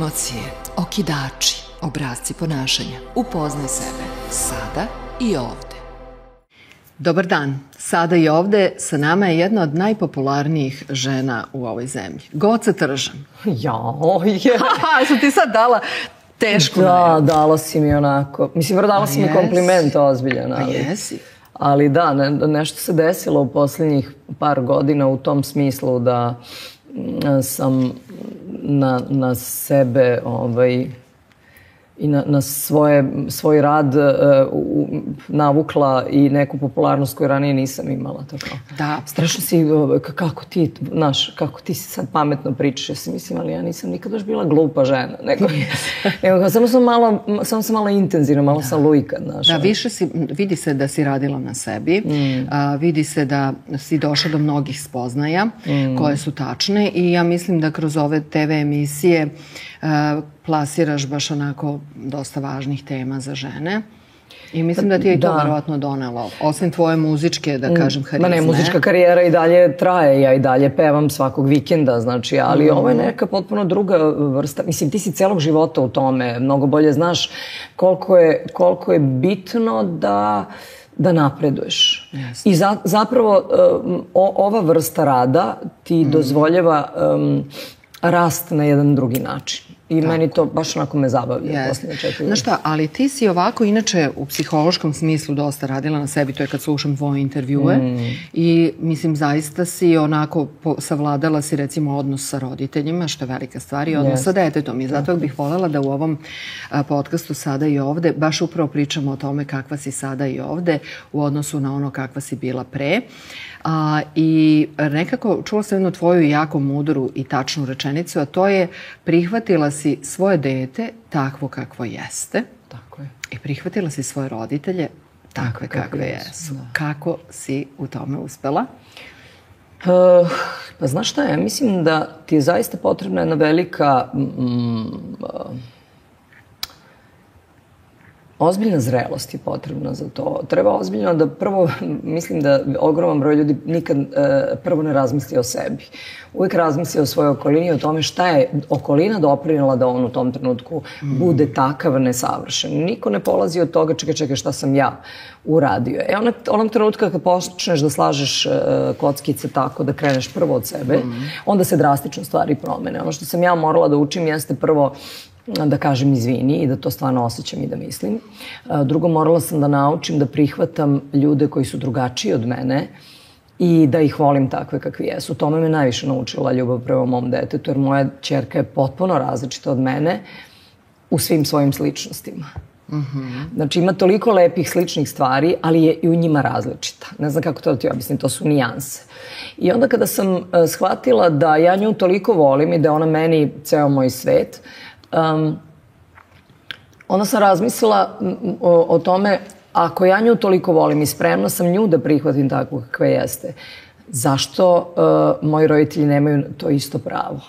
Emocije, okidači, obrasci ponašanja. Upoznaj sebe, sada i ovde. Dobar dan, sada i ovde sa nama je jedna od najpopularnijih žena u ovoj zemlji. Goca Tržan. Sam ti sad dala tešku najavu. Da, dala si mi onako. Mislim, dala si mi kompliment ozbiljan. Pa jesi. Ali da, nešto se desilo u posljednjih par godina u tom smislu da sam na sebe i na svoj rad navukla i neku popularnost koju ranije nisam imala. Da. Strašno si, kako ti sad pametno pričaš, ja si mislim, ali ja nisam nikad još bila glupa žena. Samo sam malo intenzivna, malo sam lujka. Da, više vidi se da si radila na sebi, vidi se da si došla do mnogih spoznaja koje su tačne i ja mislim da kroz ove TV emisije plasiraš baš onako dosta važnih tema za žene. I mislim da ti je i to verovatno donelo. Osim tvoje muzičke, da kažem, harizme. Ma ne, muzička karijera i dalje traje. Ja i dalje pevam svakog vikenda, znači, ali ovo je neka potpuno druga vrsta. Mislim, ti si celog života u tome. Mnogo bolje znaš koliko je bitno da napreduješ. I zapravo ova vrsta rada ti dozvoljava rast na jedan drugi način. I meni to baš onako me zabavlja posljednje 4 godine. Znaš šta, ali ti si ovako inače u psihološkom smislu dosta radila na sebi, to je kad slušam tvoje intervjue i mislim zaista si onako savladala si recimo odnos sa roditeljima, što je velika stvar, i odnos sa detetom. I zato bih voljela da u ovom podcastu Sada i ovde baš upravo pričamo o tome kakva si sada i ovde u odnosu na ono kakva si bila pre. I nekako čula sam jednu tvoju jako mudru i tačnu rečenicu, a to je prihvatila si svoje dete takvo kakvo jeste. Tako je. I prihvatila si svoje roditelje takve kakve jesu. Kako si u tome uspela? Pa znaš šta, ja mislim da ti je zaista potrebna jedna velika ozbiljna zrelost je potrebna za to. Treba ozbiljno da prvo, mislim da ogroman broj ljudi nikad prvo ne razmisli o sebi. Uvijek razmisli o svojoj okolini i o tome šta je okolina doprinela da on u tom trenutku bude takav nesavršen. Niko ne polazi od toga, čekaj, šta sam ja uradio. Onog trenutka kad počneš da slažeš kockice tako da kreneš prvo od sebe, onda se drastično stvari promene. Ono što sam ja morala da učim jeste prvo da kažem izvini i da to stvarno osjećam i da mislim. Drugo, morala sam da naučim da prihvatam ljude koji su drugačiji od mene i da ih volim takve kakvi jesu. Tome me najviše naučila ljubav prema mom detetu, jer moja ćerka je potpuno različita od mene u svim svojim sličnostima. Znači ima toliko lepih sličnih stvari, ali je i u njima različita. Ne znam kako to da ti objasnim, to su nijanse. I onda kada sam shvatila da ja nju toliko volim i da je ona meni ceo moj svet, onda sam razmislila o tome, ako ja nju toliko volim i spremna sam nju da prihvatim tako kakve jeste, zašto moji roditelji nemaju to isto pravo?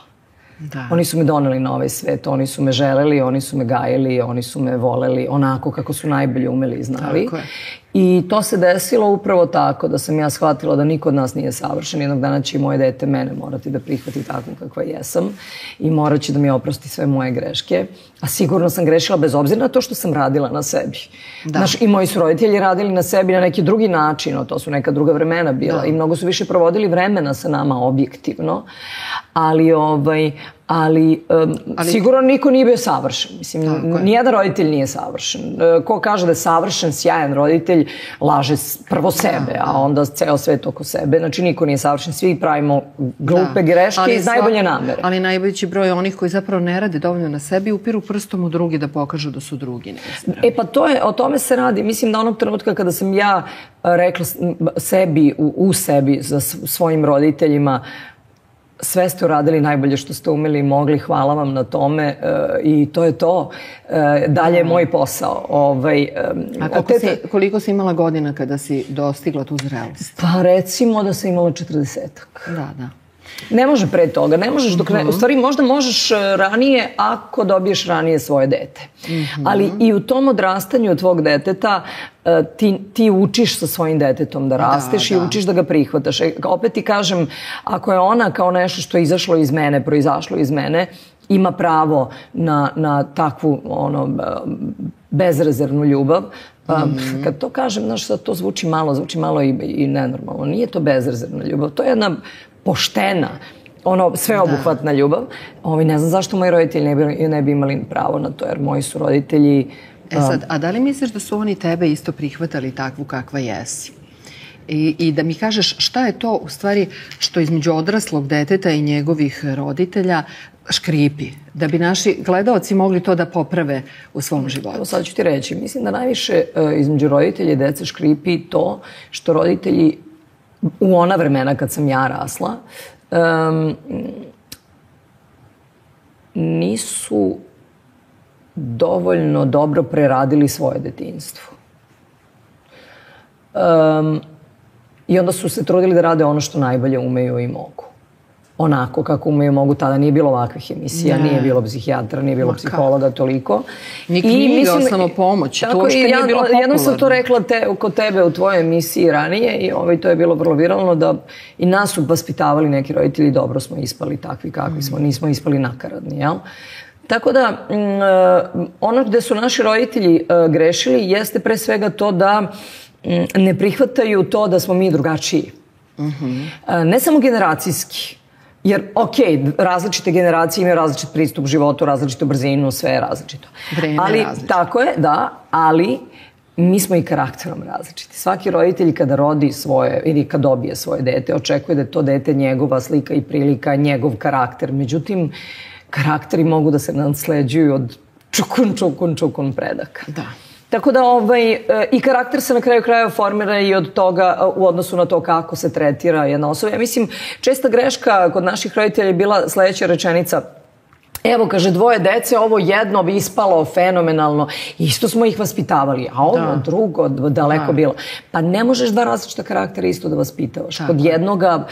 Oni su me doneli na ovaj svet, oni su me želeli, oni su me gajili, oni su me voleli onako kako su najbolje umeli i znali. I to se desilo upravo tako da sam ja shvatila da niko od nas nije savršen. Jednog dana će i moje dete mene morati da prihvati tako kakva jesam i morat će da mi oprosti sve moje greške. A sigurno sam grešila bez obzira na to što sam radila na sebi. Znaš, i moji su roditelji radili na sebi na neki drugi način, to su neka druga vremena bila i mnogo su više provodili vremena sa nama objektivno, ali sigurno niko nije bio savršen. Mislim, nijedan roditelj nije savršen. Ko kaže da je savršen, sjajan roditelj, laže prvo sebe, a onda ceo svet oko sebe. Znači, niko nije savršen. Svi pravimo glupe greške iz najbolje namere. Ali najveći broj onih koji zapravo ne rade dovoljno na sebi, upiru prstom u drugi da pokažu da su drugi neispravni. Pa o tome se radi. Mislim da onog trenutka kada sam ja rekla sebi, u sebi, za svojim roditeljima, sve ste uradili najbolje što ste umeli i mogli, hvala vam na tome i to je to. Dalje je moj posao. A koliko si imala godina kada si dostigla tu zrelost? Pa recimo da sam imala 40-ak. Da. Ne može pre toga, ne možeš dok ne... U stvari možda možeš ranije ako dobiješ ranije svoje dete. Ali i u tom odrastanju tvog deteta ti učiš sa svojim detetom da rasteš i učiš da ga prihvataš. Opet ti kažem, ako je ona kao nešto što je izašlo iz mene, proizašlo iz mene, ima pravo na takvu bezrezervnu ljubav. Kad to kažem, znaš, sad to zvuči malo i nenormalno. Nije to bezrezervna ljubav, to je jedna poštena, sveobuhvatna ljubav. Ne znam zašto moji roditelji ne bi imali pravo na to, jer moji su roditelji... Sad, a da li misliš da su oni tebe isto prihvatali takvu kakva jesi? I da mi kažeš šta je to u stvari što između odraslog deteta i njegovih roditelja škripi, da bi naši gledaoci mogli to da poprave u svom životu? Evo sad ću ti reći, mislim da najviše između roditelja i dece škripi to što roditelji u ona vremena kad sam ja rasla nisu dovoljno dobro preradili svoje detinjstvo. I onda su se trudili da rade ono što najbolje umeju i mogu. Onako kako umeju i mogu. Tada nije bilo ovakvih emisija, nije bilo psihijatra, nije bilo psihologa toliko. Ni knjiga o samopomoći. To uopšte nije bilo popularno. Jednom sam to rekla kod tebe u tvojoj emisiji ranije i to je bilo vrlo viralno da i nas su vaspitavali neki roditelji, dobro smo ispali takvi kakvi smo, nismo ispali nakaradni, jel? Tako da, ono gde su naši roditelji grešili jeste pre svega to da ne prihvataju to da smo mi drugačiji. Ne samo generacijski, jer različite generacije imaju različit pristup životu, različitu brzinu, sve je različito. Vreme je različito. Tako je, da, ali mi smo i karakterom različiti. Svaki roditelj kada rodi svoje ili kad dobije svoje dete, očekuje da je to dete njegova slika i prilika, njegov karakter. Međutim, karakteri mogu da se nasleđuju od čukun predaka. Da. Tako da i karakter se na kraju krajeva formira i od toga u odnosu na to kako se tretira jedna osoba. Ja mislim, česta greška kod naših roditelja je bila sledeća rečenica. Evo, kaže, 2 dece, ovo jedno bi ispalo fenomenalno. Isto smo ih vaspitavali, a ovo drugo daleko bilo. Pa ne možeš 2 različita karaktera isto da vaspitavaš. Kod jednoga,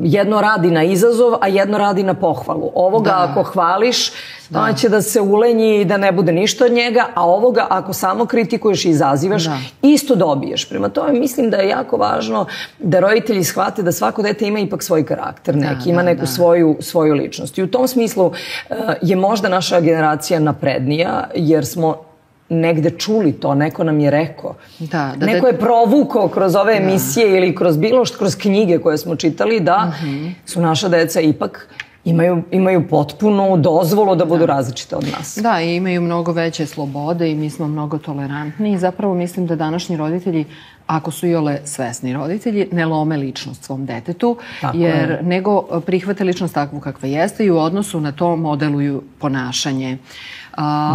jedno radi na izazov, a jedno radi na pohvalu. Ovoga ako hvališ, on će da se ulenji i da ne bude ništa od njega, a ovoga ako samo kritikuješ i izazivaš, isto dobiješ. Prema tome mislim da je jako važno da roditelji shvate da svako dete ima ipak svoj karakter, ima neku svoju ličnost. I u tom smislu je možda naša generacija naprednija, jer smo negde čuli to, neko nam je rekao. Neko je provukao kroz ove emisije ili kroz knjige koje smo čitali da su naša deca ipak imaju potpunu dozvolu da budu različite od nas. Da, i imaju mnogo veće slobode i mi smo mnogo tolerantni i zapravo mislim da današnji roditelji, ako su iole svesni roditelji, ne lome ličnost svom detetu, nego prihvate ličnost takvu kakva jeste i u odnosu na to modeluju ponašanje.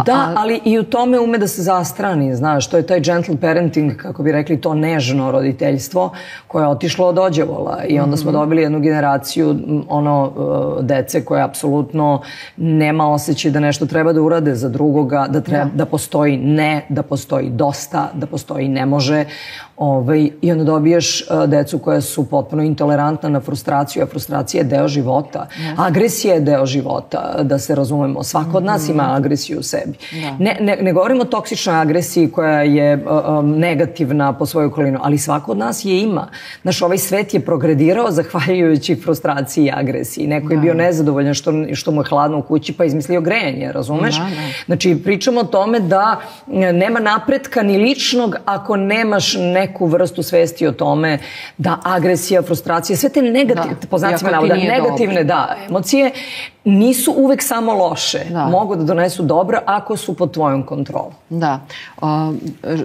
Da, ali i u tome ume da se zastrani, znaš, to je taj gentle parenting, kako bi rekli, to nežno roditeljstvo koje je otišlo od ođevola i onda smo dobili jednu generaciju dece koje apsolutno nema osjećaj da nešto treba da urade za drugoga, da postoji ne, da postoji dosta, da postoji ne može. I onda dobijaš decu koja su potpuno intolerantna na frustraciju, a frustracija je deo života. Agresija je deo života, da se razumemo. Svako od nas ima agresiju u sebi. Ne govorimo o toksičnoj agresiji koja je negativna po svoju okolinu, ali svako od nas je ima. Znaš, ovaj svet je progredirao zahvaljujući frustraciji i agresiji. Neko je bio nezadovoljan što mu je hladno u kući pa izmislio grejanje, razumeš? Znači, pričamo o tome da nema napretka ni ličnog ako nemaš neku vrstu svesti o tome da agresija, frustracija, sve te negativne emocije nisu uvek samo loše. Mogu da donesu dobro ako su pod tvojom kontrolom. Da.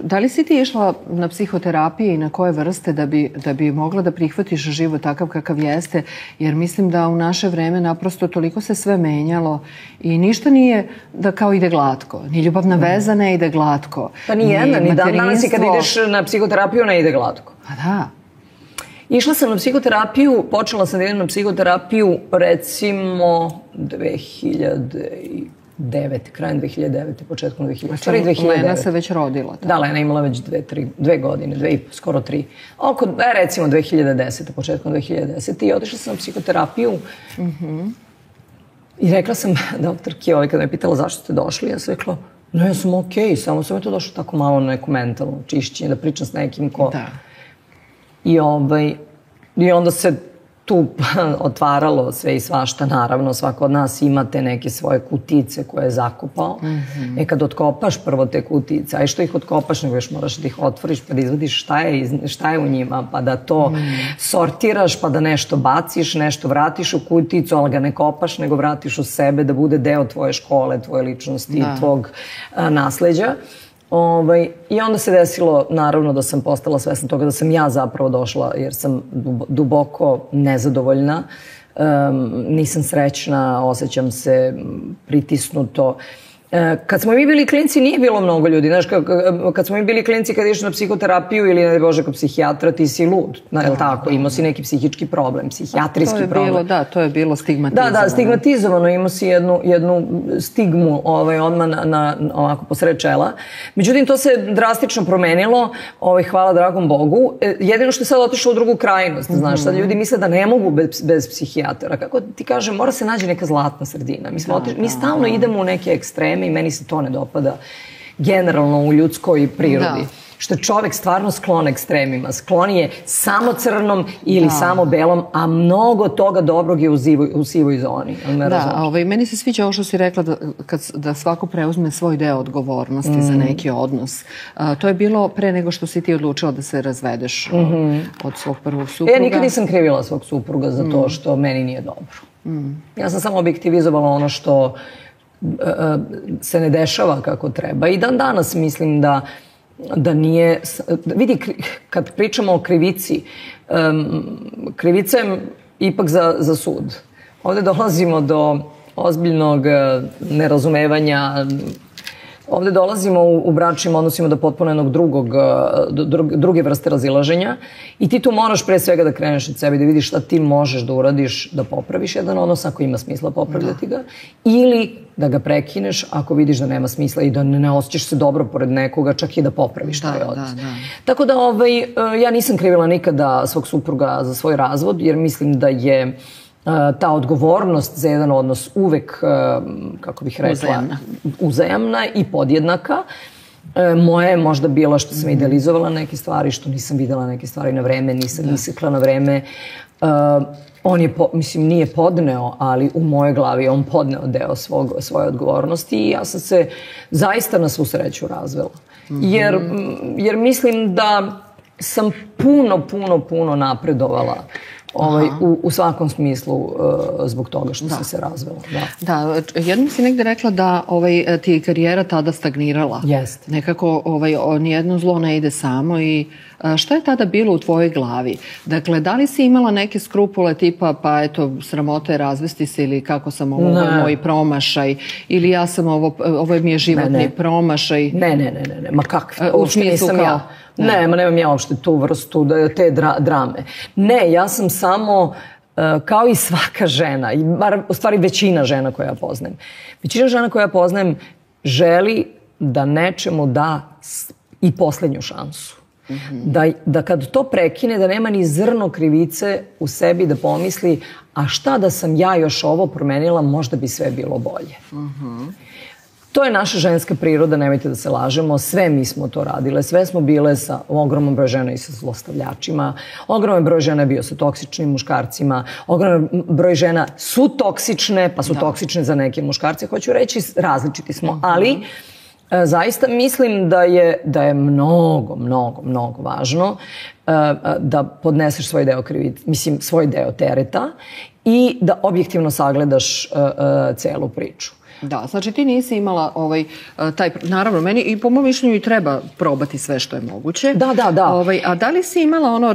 Da li si ti išla na psihoterapije i na koje vrste da bi mogla da prihvatiš život takav kakav jeste? Jer mislim da u naše vreme naprosto toliko se sve menjalo i ništa nije da kao ide glatko. Ni ljubavna veza ne ide glatko. Pa ni jedna, ni dan danas i kad ideš na psihoterapiju ne ide glatko. Pa da. Išla sam na psihoterapiju, počela sam da idem na psihoterapiju recimo 2009, krajem 2009, početkom 2009. Lena se već rodila. Da, Lena imala već 2 godine, skoro 3. Recimo 2010, početkom 2010. I otišla sam na psihoterapiju i rekla sam doktorki, kada me pitala zašto ste došli, ja sam rekla, no ja sam okej, samo sam je to došlo tako malo na neko mentalno čišćenje, da pričam s nekim ko... I onda se tu otvaralo sve i svašta, naravno, svako od nas ima te neke svoje kutice koje je zakopao. Kad otkopaš prvo te kutice, a i što ih otkopaš, nego još moraš da ih otvoriš pa da izvadiš šta je u njima, pa da to sortiraš, pa da nešto baciš, nešto vratiš u kuticu, ali ga ne kopaš, nego vratiš u sebe da bude deo tvoje škole, tvoje ličnosti i tvog nasleđa. I onda se desilo, naravno, da sam postala svesna toga da sam ja zapravo došla, jer sam duboko nezadovoljna, nisam srećna, osjećam se pritisnuto. Kad smo mi bili klinci nije bilo mnogo ljudi, znaš, kad smo mi bili klinci kad išli na psihoterapiju ili ne bože kod psihijatra ti si lud, jel tako, imao si neki psihički problem, psihijatrijski problem. Da, to je bilo stigmatizovano. Da, stigmatizovano, imao si jednu stigmu odmah ovako posred čela. Međutim, to se drastično promenilo, hvala dragom Bogu. Jedino što je sad otišlo u drugu krajnost, znaš, sad ljudi misle da ne mogu bez psihijatara. Kako ti kažem, mora se naći neka zlatna sredina. Mi stalno idemo u neke ekstreme i meni se to ne dopada generalno u ljudskoj prirodi. Što je čovek stvarno sklon ekstremima. Sklon je samo crnom ili samo belom, a mnogo toga dobrog je u sivoj zoni. Da, meni se sviđa ovo što si rekla da svako preuzme svoj deo odgovornosti za neki odnos. To je bilo pre nego što si ti odlučila da se razvedeš od svog prvog supruga. Ja nikad nisam krivila svog supruga za to što meni nije dobro. Ja sam samo objektivizovala ono što se ne dešava kako treba. I dan danas mislim da nije... Vidi, kad pričamo o krivici, krivica je ipak za sud. Ovde dolazimo do ozbiljnog nerazumevanja. Ovde dolazimo u bračnim odnosima do potpuno jednog druge vrste razilaženja i ti tu moraš pre svega da kreneš od sebe, da vidiš šta ti možeš da uradiš, da popraviš jedan odnos ako ima smisla popravljati ga, ili da ga prekineš ako vidiš da nema smisla i da ne osjećaš se dobro pored nekoga, čak i da popraviš taj odnos. Tako da ja nisam krivila nikada svog supruga za svoj razvod, jer mislim da je ta odgovornost za jedan odnos uvek, kako bih rekla, uzajamna i podjednaka. Moja je možda bila što sam idealizovala neke stvari, što nisam videla neke stvari na vreme, nisam isekla na vreme. On je, mislim, nije podneo, ali u mojoj glavi je on podneo deo svoje odgovornosti i ja sam se zaista na svu sreću razvela. Jer mislim da sam puno napredovala u svakom smislu zbog toga što sam se razvela. Da, jednom si negde rekla da ti je karijera tada stagnirala. Jeste. Nekako nijedno zlo ne ide samo i šta je tada bilo u tvojoj glavi? Dakle, da li si imala neke skrupule tipa pa eto sramota je razvesti se ili kako sam ovo je moj promašaj ili ja sam ovo mi je životni promašaj? Ne, ma kakvi, uopšte nisam ja. Nemam ja uopšte tu vrstu te drame. Ne, ja sam samo, kao i svaka žena, u stvari većina žena koja ja poznajem, većina žena koja ja poznajem želi da nečemu da i poslednju šansu. Da kad to prekine, da nema ni zrno krivice u sebi da pomisli, a šta da sam ja još ovo promenila, možda bi sve bilo bolje. To je naša ženska priroda, nemojte da se lažemo, sve mi smo to radile, sve smo bile sa ogromnom broj žena i sa zlostavljačima, ogroman broj žena je bio sa toksičnim muškarcima, ogroman broj žena su toksične, pa su toksične za neke muškarce, hoću reći različiti smo, ali zaista mislim da je mnogo važno da podneseš svoj deo krivice, mislim svoj deo tereta i da objektivno sagledaš celu priču. Da, znači ti nisi imala taj, naravno meni i po mom mišljenju i treba probati sve što je moguće. Da. A da li si imala ono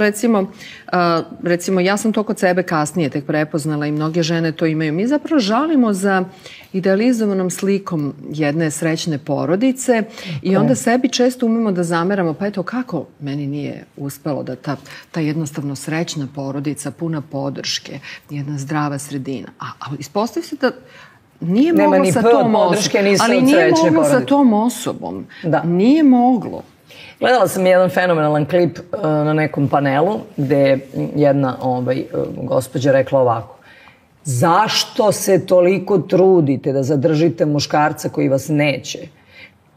recimo ja sam to kod sebe kasnije tek prepoznala i mnoge žene to imaju. Mi zapravo žalimo za idealizovanom slikom jedne srećne porodice i onda sebi često umemo da zameramo pa eto kako meni nije uspelo da ta jednostavno srećna porodica puna podrške, jedna zdrava sredina. A ispostavi se da nije moglo sa tom osobom. Ali nije moglo sa tom osobom. Nije moglo. Gledala sam jedan fenomenalan klip na nekom panelu gde je jedna gospođa rekla ovako: zašto se toliko trudite da zadržite muškarca koji vas neće?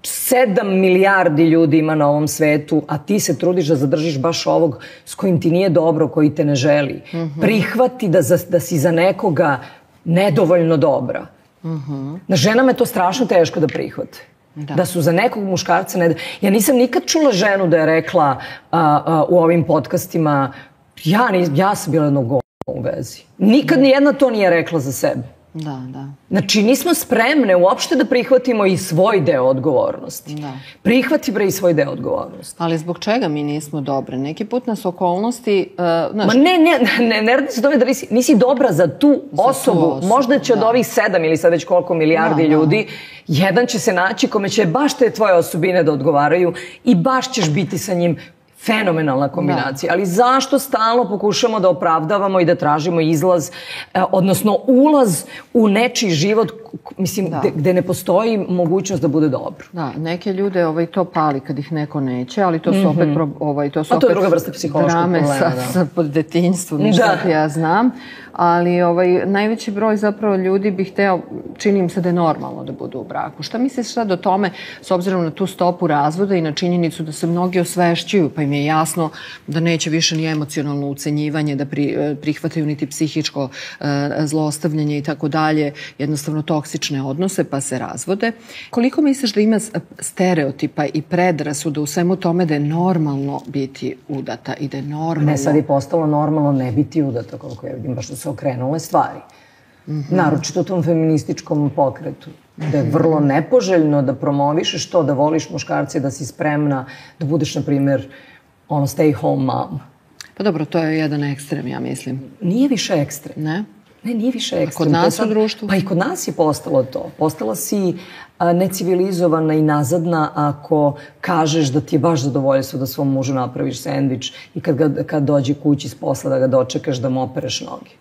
7 milijardi ljudi ima na ovom svetu, a ti se trudiš da zadržiš baš ovog s kojim ti nije dobro, koji te ne želi. Prihvati da si za nekoga nedovoljno dobra. Na ženama je to strašno teško da prihvate. Da su za nekog muškarca Ja nisam nikad čula ženu da je rekla u ovim podcastima ja sam bila jednog gola u vezi. Nikad nijedna to nije rekla za sebe. Da. Znači, nismo spremne uopšte da prihvatimo i svoj deo odgovornosti. Prihvati bre i svoj deo odgovornosti. Ali zbog čega mi nismo dobre? Neki put nas okolnosti... Ma ne radi se tome da nisi dobra za tu osobu. Možda će od ovih 7 ili sad već koliko milijardi ljudi, jedan će se naći kome će baš te tvoje osobine da odgovaraju i baš ćeš biti sa njim fenomenalna kombinacija. Ali zašto stalno pokušamo da opravdavamo i da tražimo izlaz, odnosno ulaz u nečiji život, mislim, gde ne postoji mogućnost da bude dobro? Da, neke ljude to pali kad ih neko neće, ali to su opet to je druga vrsta psihološkog problema. Sa detinjstvom, ništa ja znam. Ali najveći broj zapravo ljudi bi hteo, čini im se da je normalno da budu u braku. Šta misliš sad o tome, s obzirom na tu stopu razvoda i na činjenicu da se mnogi osvešćuju, pa im je jasno da neće više ni emocionalno ucenjivanje, da prihvataju niti psihičko zlostavljanje i tako dalje, jednostavno toksične odnose, pa se razvode. Koliko misliš da ima stereotipa i predrasuda u svemu tome da je normalno biti udata i da je normalno... Ne, sad je postalo normalno ne biti udata, koliko ja vidim, baš da se okrenule stvari. Naročito u tom feminističkom pokretu. Da je vrlo nepoželjno da promovišeš to, da voliš muškarce, da si spremna da budeš, na primjer, stay home mom. Pa dobro, to je jedan ekstrem, ja mislim. Nije više ekstrem. Ne? Ne, nije više ekstrem. A kod nas u društvu? Pa i kod nas je postalo to. Postala si necivilizovana i nazadna ako kažeš da ti je baš zadovoljstvo da svom mužu napraviš sendvič i kad dođe kući s posla da ga dočekaš da mu opereš noge.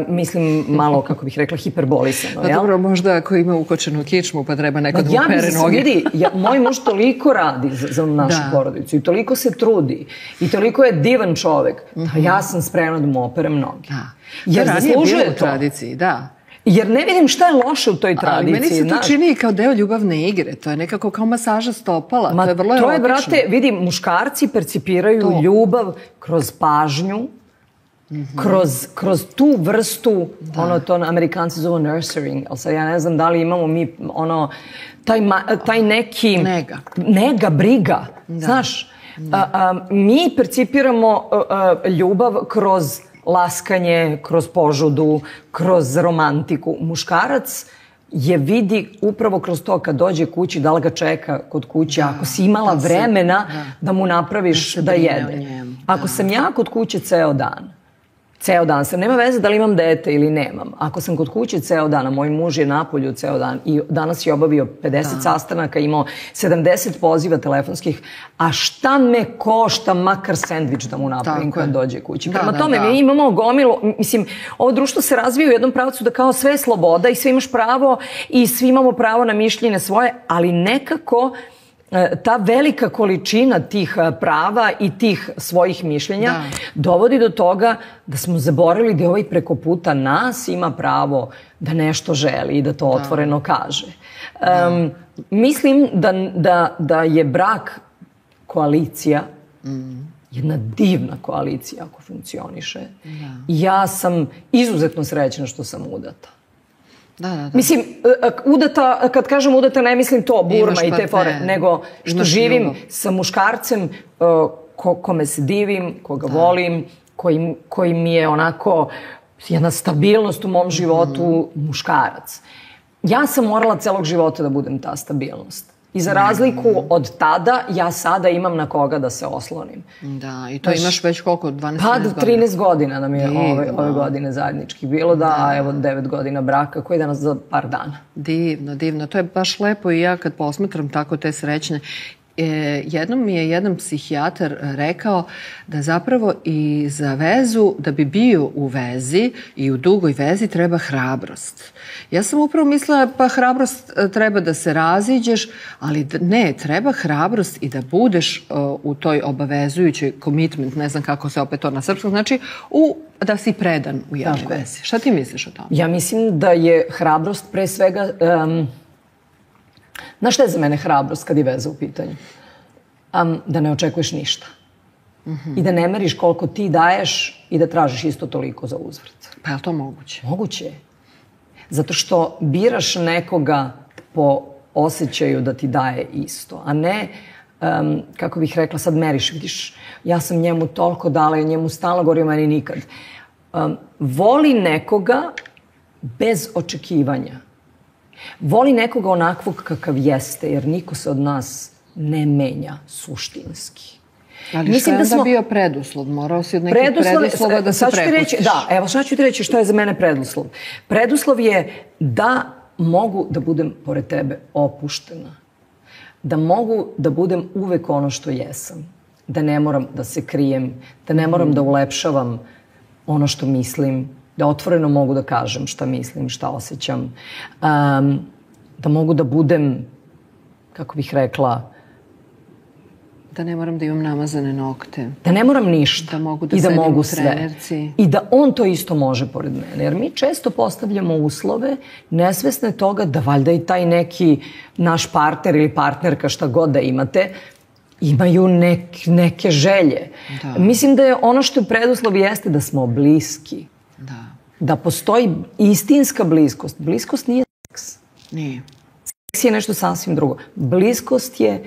Mislim malo, kako bih rekla, hiperbolisano. Pa dobro, možda ako ima ukočenu kičmu pa treba neko da mu opere noge. Vidi, moj muž toliko radi za našu porodicu i toliko se trudi i toliko je divan čovek, da ja sam spremna da mu operem noge. Jer zaslužuje to. U tradiciji, da. Jer ne vidim šta je loše u toj tradiciji. Ali meni se to čini kao deo ljubavne igre. To je nekako kao masaža stopala. To je vrlo erotično. Brate, vidi, muškarci percipiraju ljubav kroz pažnju, kroz tu vrstu, to Amerikanci zovu nurturing, ali sad ja ne znam da li imamo mi taj neki... Nega, briga, znaš. Mi percipiramo ljubav kroz laskanje, kroz požudu, kroz romantiku. Muškarac je vidi upravo kroz to kad dođe kući, da li ga čeka kod kuće, ako si imala vremena da mu napraviš da jede. Ako sam ja kod kuće ceo dan sam, nema veze da li imam dete ili nemam. Ako sam kod kuće ceo dan, a moj muž je napolju ceo dan i danas je obavio 50 sastanaka, imao 70 poziva telefonskih, a šta me košta makar sendvič da mu napravim kad dođe kući. Prema tome, mi imamo gomilu, mislim, ovo društvo se razvija u jednom pravcu da kao sve je sloboda i sve imaš pravo i svi imamo pravo na mišljenje svoje, ali nekako ta velika količina tih prava i tih svojih mišljenja dovodi do toga da smo zaboravili da ovaj preko puta nas ima pravo da nešto želi i da to otvoreno kaže. Mislim da je brak koalicija, jedna divna koalicija ako funkcioniše. Ja sam izuzetno srećna što sam udata. Mislim, udata, kad kažem udata, ne mislim to, Burma i te fore, nego što živim sa muškarcem kome se divim, koga volim, koji mi je onako jedna stabilnost u mom životu, muškarac. Ja sam morala celog života da budem ta stabilnost. I za razliku od tada, ja sada imam na koga da se oslonim. Da, i to imaš već koliko? 12-13 godina? Pa 13 godina nam je ove godine zajednički bilo, evo 9 godina braka, koji je danas za par dana. Divno, divno. To je baš lepo i ja kad posmatram tako te srećne. Jednom mi je jedan psihijatar rekao da zapravo i za vezu, da bi bio u vezi i u dugoj vezi treba hrabrost. Ja sam upravo mislila pa hrabrost treba da se raziđeš, ali ne, treba hrabrost i da budeš u toj obavezujućoj commitment, ne znam kako se opet to na srpskom znači, da si predan u jednoj vezi. Šta ti misliš o tome? Ja mislim da je hrabrost pre svega Znaš šta je za mene hrabrost kad je veza u pitanju? Da ne očekuješ ništa. I da ne meriš koliko ti daješ i da tražiš isto toliko za uzvrat. Pa je li to moguće? Moguće je. Zato što biraš nekoga po osjećaju da ti daje isto, a ne, kako bih rekla, sad meriš, vidiš, ja sam njemu toliko dala i njemu stalno govorio, meni nikad. Voli nekoga bez očekivanja. Voli nekoga onakvog kakav jeste, jer niko se od nas ne menja suštinski. Ali što je onda bio preduslov? Morao si od nekih preduslova da se prepustiš. Da, evo sad ću ti reći što je za mene preduslov. Preduslov je da mogu da budem pored tebe opuštena. Da mogu da budem uvek ono što jesam. Da ne moram da se krijem, da ne moram da ulepšavam ono što mislim, da otvoreno mogu da kažem šta mislim, šta osjećam. Da mogu da budem, kako bih rekla, da ne moram da imam namazane nokte. Da ne moram ništa. Da mogu da i da sedim mogu u sve. trenerci. I da on to isto može pored mene. Jer mi često postavljamo uslove nesvesne toga da valjda i taj neki naš partner ili partnerka, šta god da imate, imaju neke želje. Da. Mislim da je ono što je preduslov jeste da smo bliski. Da. Da postoji istinska bliskost. Bliskost nije seks. Nije. Seks je nešto sasvim drugo. Bliskost je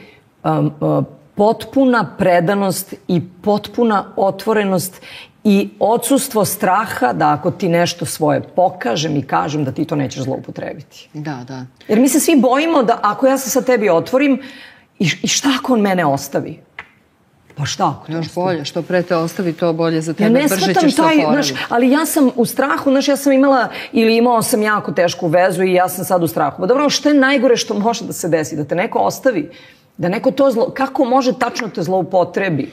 potpuna predanost i potpuna otvorenost i odsustvo straha da ako ti nešto svoje pokažem i kažem da ti to nećeš zloupotrebiti. Da, da. Jer mi se svi bojimo da ako ja se sa tebi otvorim i šta ako on mene ostavi? Pa šta ako te Još ostavi? bolje, što pre te ostavi, to bolje za Ja tebe, ne brže shvatam ćeš se oporaviti. ali ja sam u strahu, ja sam imala ili imao sam jako tešku vezu i ja sam sad u strahu. Pa dobro, što je najgore što može da se desi? Da te neko ostavi? Da neko to kako može tačno te zloupotrebi?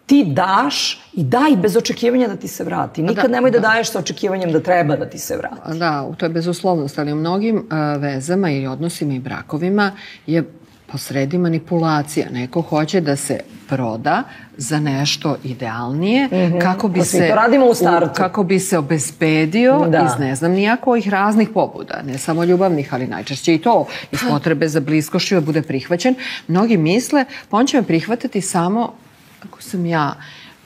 Ti daš i daj bez očekivanja da ti se vrati. Nikad nemoj da daješ sa očekivanjem da treba da ti se vrati. Da, to je bezuslovnost, ali u mnogim vezama i odnosima i brakovima je posredi manipulacija. Neko hoće da se proda za nešto idealnije kako bi se to radimo u startu. Kako bi se obezbedio iz ne znam nijakojih raznih pobuda, ne samo ljubavnih, ali najčešće i to iz potrebe za bliskošću da bude prihvaćen. Mnogi misle, pa on će me prihvatiti samo ako sam ja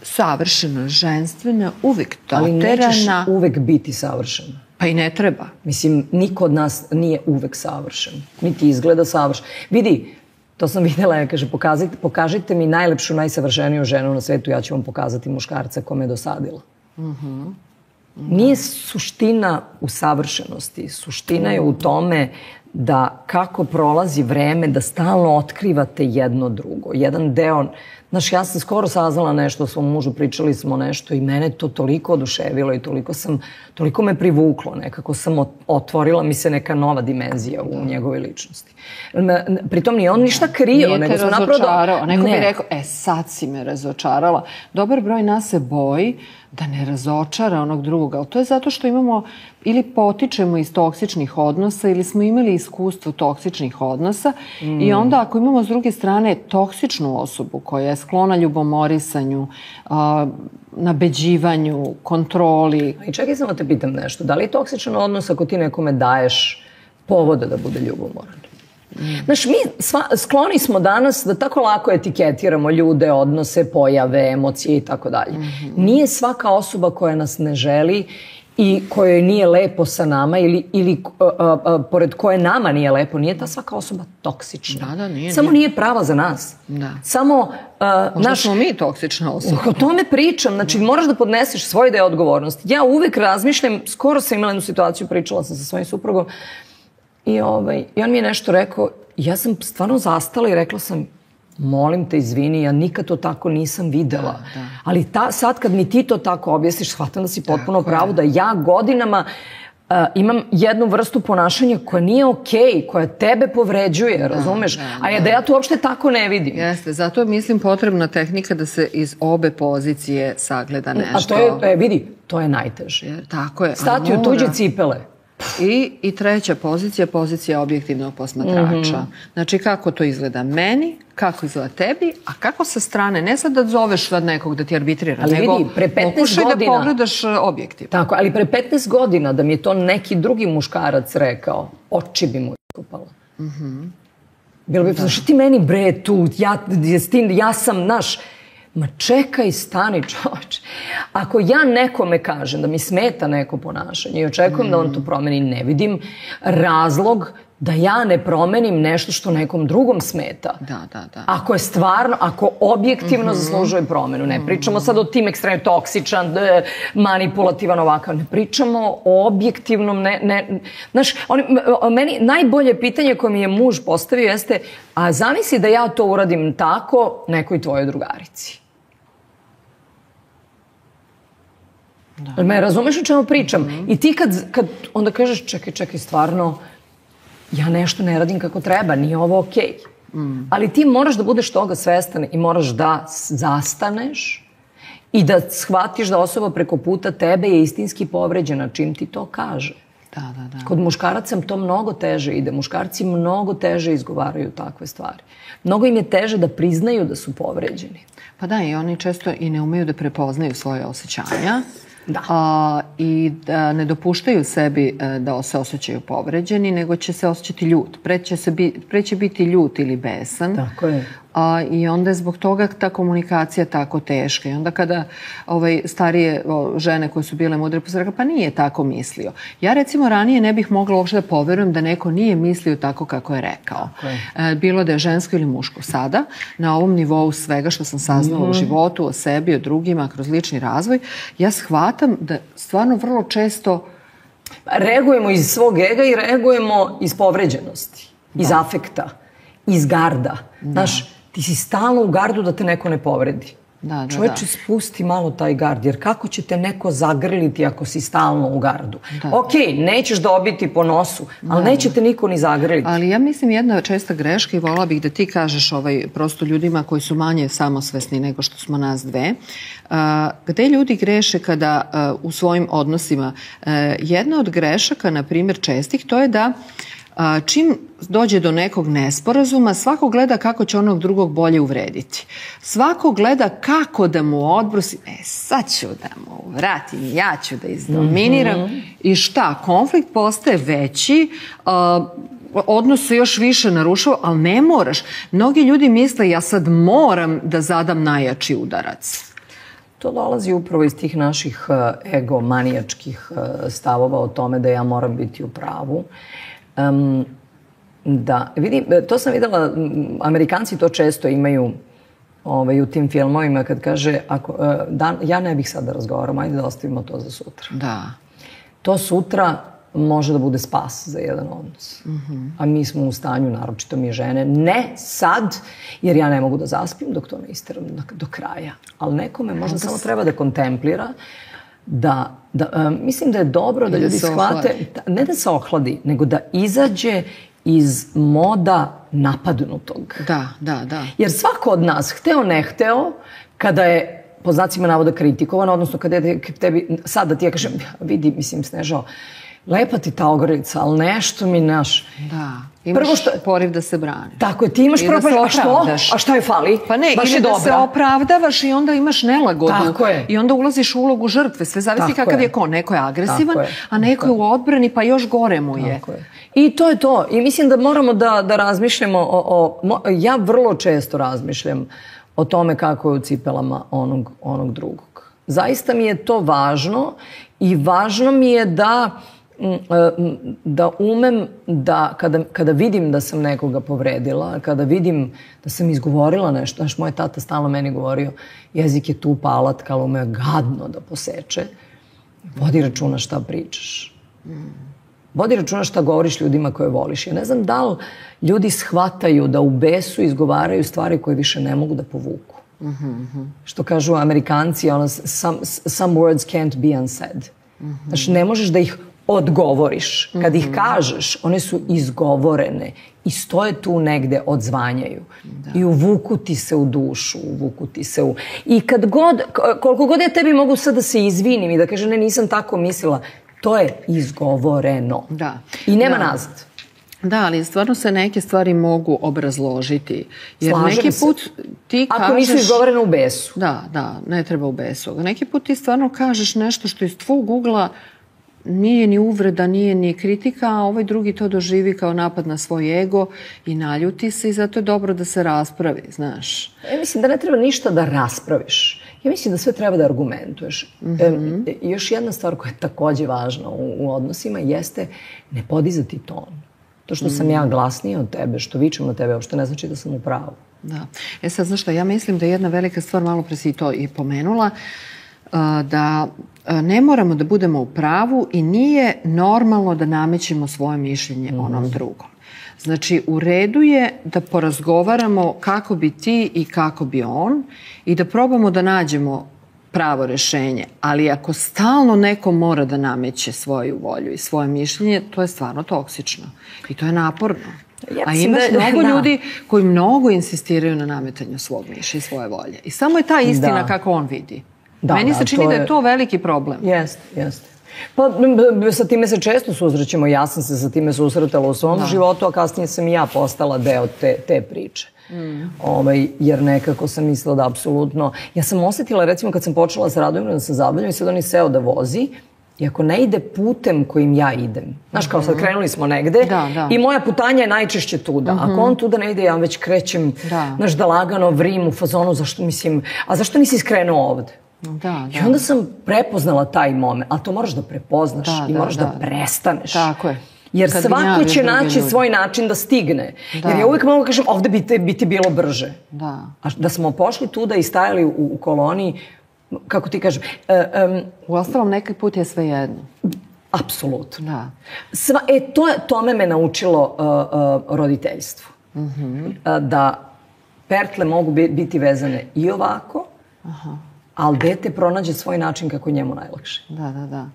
savršena, ženstvena, uvek doterana. Ali nećeš uvek biti savršena. Pa i ne treba. Mislim, niko od nas nije uvek savršen. Niti izgleda savršen. Vidi, to sam vidjela, kaže, pokažite mi najlepšu, najsavršeniju ženu na svetu, ja ću vam pokazati muškarca kome je dosadila. Nije suština u savršenosti. Suština je u tome da kako prolazi vreme, da stalno otkrivate jedno drugo. Jedan deo... Znaš, ja sam skoro saznala nešto o svom mužu, pričali smo nešto i mene to toliko oduševilo i toliko me privuklo. Nekako sam otvorila mi se neka nova dimenzija u njegovoj ličnosti. Pritom nije on ništa krio. Nije te razočarao. Neko bi rekao, sad si me razočarala. Dobar broj nas se boji da ne razočara onog drugog. Ali to je zato što imamo ili potičemo iz toksičnih odnosa ili smo imali iskustvo toksičnih odnosa i onda ako imamo s druge strane toksičnu osobu koja je sklona ljubomorisanju, nabeđivanju, kontroli. I čekaj, samo te pitam nešto. Da li je toksičan odnos ako ti nekome daješ povoda da bude ljubomoran? Znaš, mi skloni smo danas da tako lako etiketiramo ljude, odnose, pojave, emocije i tako dalje. Nije svaka osoba koja nas ne želi i kojoj nije lepo sa nama ili pored koje nama nije lepo, nije ta svaka osoba toksična. Da, nije. Samo nije prava za nas. Da. Samo... Možda smo mi toksična osoba. O tome pričam. Znači, moraš da podneseš svoj deo odgovornosti. Ja uvek razmišljam, skoro sam imala jednu situaciju, pričala sam sa svojim suprugom i on mi je nešto rekao, ja sam stvarno zastala i rekla sam, molim te, izvini, ja nikad to tako nisam videla. Ali sad kad mi ti to tako objasniš, shvatam da si potpuno pravo, da ja godinama imam jednu vrstu ponašanja koja nije okej, koja tebe povređuje, razumeš? A da ja to uopšte tako ne vidim. Jeste, zato mislim potrebna tehnika da se iz obe pozicije sagleda nešto. A to je, vidi, to je najteže. Tako je. Stati u tuđe cipele. I treća pozicija objektivnog posmatrača. Znači kako to izgleda meni, kako izgleda tebi, a kako sa strane, ne sad da zoveš sad nekog da ti arbitrira, nego pokušaj da pogledaš objektiv. Tako, ali pre 15 godina da mi je to neki drugi muškarac rekao, oči bi mu iskupala. Bilo bi, znaš, ti meni bre tu, ja sam naš. Ma čekaj, stani čoveče. Ako ja nekome kažem da mi smeta neko ponašanje i očekujem da on to promeni, ne vidim razlog da ja ne promenim nešto što nekom drugom smeta. Da. Ako je stvarno, ako objektivno zaslužuje promenu. Ne pričamo sad o tim ekstremno toksičan, manipulativan ovakav. Ne pričamo o objektivnom, znaš, meni najbolje pitanje koje mi je muž postavio jeste, a zamisli da ja to uradim tako nekoj tvojoj drugarici. Me razumeš o čemu pričam? I ti kad onda kažeš, čekaj, stvarno, ja nešto ne radim kako treba, nije ovo okej. Ali ti moraš da budeš toga svestan i moraš da zastaneš i da shvatiš da osoba preko puta tebe je istinski povređena čim ti to kaže. Da. Kod muškaraca to mnogo teže ide. Muškarci mnogo teže izgovaraju takve stvari. Mnogo im je teže da priznaju da su povređeni. Pa da, i oni često i ne umeju da prepoznaju svoje osjećanja. I da ne dopuštaju sebi da se osjećaju povređeni, nego će se osjećati ljut. Pre će biti ljut ili besan. Tako je. I onda je zbog toga ta komunikacija tako teška. I onda kada starije žene koje su bile mudre posle pa nije tako mislio. Ja recimo ranije ne bih mogla uopšte da poverujem da neko nije mislio tako kako je rekao. Bilo da je žensko ili muško. Sada, na ovom nivou svega što sam saznala u životu, o sebi, o drugima, kroz lični razvoj, ja shvatam da stvarno vrlo često reagujemo iz svog ega i reagujemo iz povređenosti, iz afekta, iz garda. Znaš, ti si stalno u gardu da te neko ne povredi. Čovječe, spusti malo taj gard, jer kako će te neko zagrliti ako si stalno u gardu? Okej, nećeš dobiti po nosu, ali neće te niko ni zagrliti. Ali ja mislim jedna česta greška i volila bih da ti kažeš prosto ljudima koji su manje samosvesni nego što smo nas dve, gde ljudi greše kada u svojim odnosima, jedna od grešaka, na primjer čestih, to je da čim dođe do nekog nesporazuma, svako gleda kako će onog drugog bolje uvrediti. Svako gleda kako da mu odbrusi, sad ću da mu vratim, ja ću da izdominiram. I šta? Konflikt postaje veći, odnos se još više narušava, ali ne moraš. Mnogi ljudi misle, ja sad moram da zadam najjači udarac. To dolazi upravo iz tih naših egomanijačkih stavova o tome da ja moram biti u pravu. Da, vidi, to sam videla, Amerikanci to često imaju u tim filmovima kad kaže, ja ne bih sad da razgovaram, ajde da ostavimo to za sutra. Da. To sutra može da bude spas za jedan odnos. A mi smo u stanju, naročito mi žene, ne sad, jer ja ne mogu da zaspim dok to ne isteram do kraja. Ali nekome možda samo treba da kontemplira, mislim da je dobro da ljudi shvate, ne da se ohladi, nego da izađe iz moda napadnutog. Da. Jer svako od nas, hteo ne hteo, kada je po znacima navoda kritikovan, odnosno kada je tebi, sad da ti ja kažem, vidi, mislim, Snežo, lepa ti ta ogrlica, ali nešto mi naš... Da, imaš poriv da se braniš. Tako je, ti imaš prvo, a šta je fali? Pa ne, ili da se opravdavaš i onda imaš nelagodnu. Tako je. I onda ulaziš u ulogu žrtve, sve zavisi kakav je ko. Neko je agresivan, a neko je u odbrani, pa još gore mu je. I to je to. I mislim da moramo da razmišljamo ja vrlo često razmišljam o tome kako je u cipelama onog drugog. Zaista mi je to važno i važno mi je da umem da kada vidim da sam nekoga povredila, kada vidim da sam izgovorila nešto, znaš, moj tata stalno meni govorio, jezik je tup alat, ali ume gadno da poseče, vodi računa šta pričaš. Vodi računa šta govoriš ljudima koje voliš. Ja ne znam da li ljudi shvataju da u besu izgovaraju stvari koje više ne mogu da povuku. Što kažu Amerikanci, some words can't be unsaid. Znači, ne možeš da ih odgovoriš. Kad ih kažeš, one su izgovorene i stoje tu negde, odzvanjaju. I uvuku ti se u dušu, uvuku ti se u... I koliko god ja tebi mogu sad da se izvinim i da kažem, ne, nisam tako mislila, to je izgovoreno. I nema nazad. Da, ali stvarno se neke stvari mogu obrazložiti. Jer neki put ti kažeš... Ako nisu izgovorene u besu. Da, ne treba u besu. Neki put ti stvarno kažeš nešto što iz tvog ugla nije ni uvreda, nije ni kritika, a ovaj drugi to doživi kao napad na svoj ego i naljuti se i zato je dobro da se raspravi, znaš. Ja mislim da ne treba ništa da raspraviš. Ja mislim da sve treba da argumentuješ. Još jedna stvar koja je takođe važna u odnosima jeste ne podizati ton. To što sam ja glasnija od tebe, što vičem na tebe, uopšte ne znači da sam u pravu. Da. Sad, znaš šta, ja mislim da je jedna velika stvar, malo pre si i to i pomenula, da ne moramo da budemo u pravu i nije normalno da namećemo svoje mišljenje onom drugom. Znači, u redu je da porazgovaramo kako bi ti i kako bi on i da probamo da nađemo pravo rešenje. Ali ako stalno neko mora da nameće svoju volju i svoje mišljenje, to je stvarno toksično. I to je naporno. A imaš mnogo ljudi koji mnogo insistiraju na nametanju svog mišljenja i svoje volje. I samo je ta istina kako on vidi. Meni se čini da je to veliki problem. Jeste. Pa sa time se često susrećemo. Ja sam se sa time susretala u svom životu, a kasnije sam i ja postala deo te priče. Jer nekako sam mislila da apsolutno... Ja sam osetila, recimo, kad sam počela sa Radomirom da se zabavljam i sad on je seo da vozi, i ako ne ide putem kojim ja idem, znaš, kao sad krenuli smo negde i moja putanja je najčešće tuda. Ako on tuda ne ide, ja već krećem, znaš, da lagano vrim u fazonu, zašto nisi skrenuo ovde? I onda sam prepoznala taj moment, ali to moraš da prepoznaš i moraš da prestaneš. Tako je. Jer svako će naći svoj način da stigne. Jer ja uvijek mogu kažem, ovde bi ti bilo brže. A da smo pošli tuda i stajali u koloniji, kako ti kažem... Uostalom, neki put je sve jedno. Apsolutno. Tome me naučilo roditeljstvo. Da pertle mogu biti vezane i ovako, ali dete pronađe svoj način kako njemu najlakše. Da.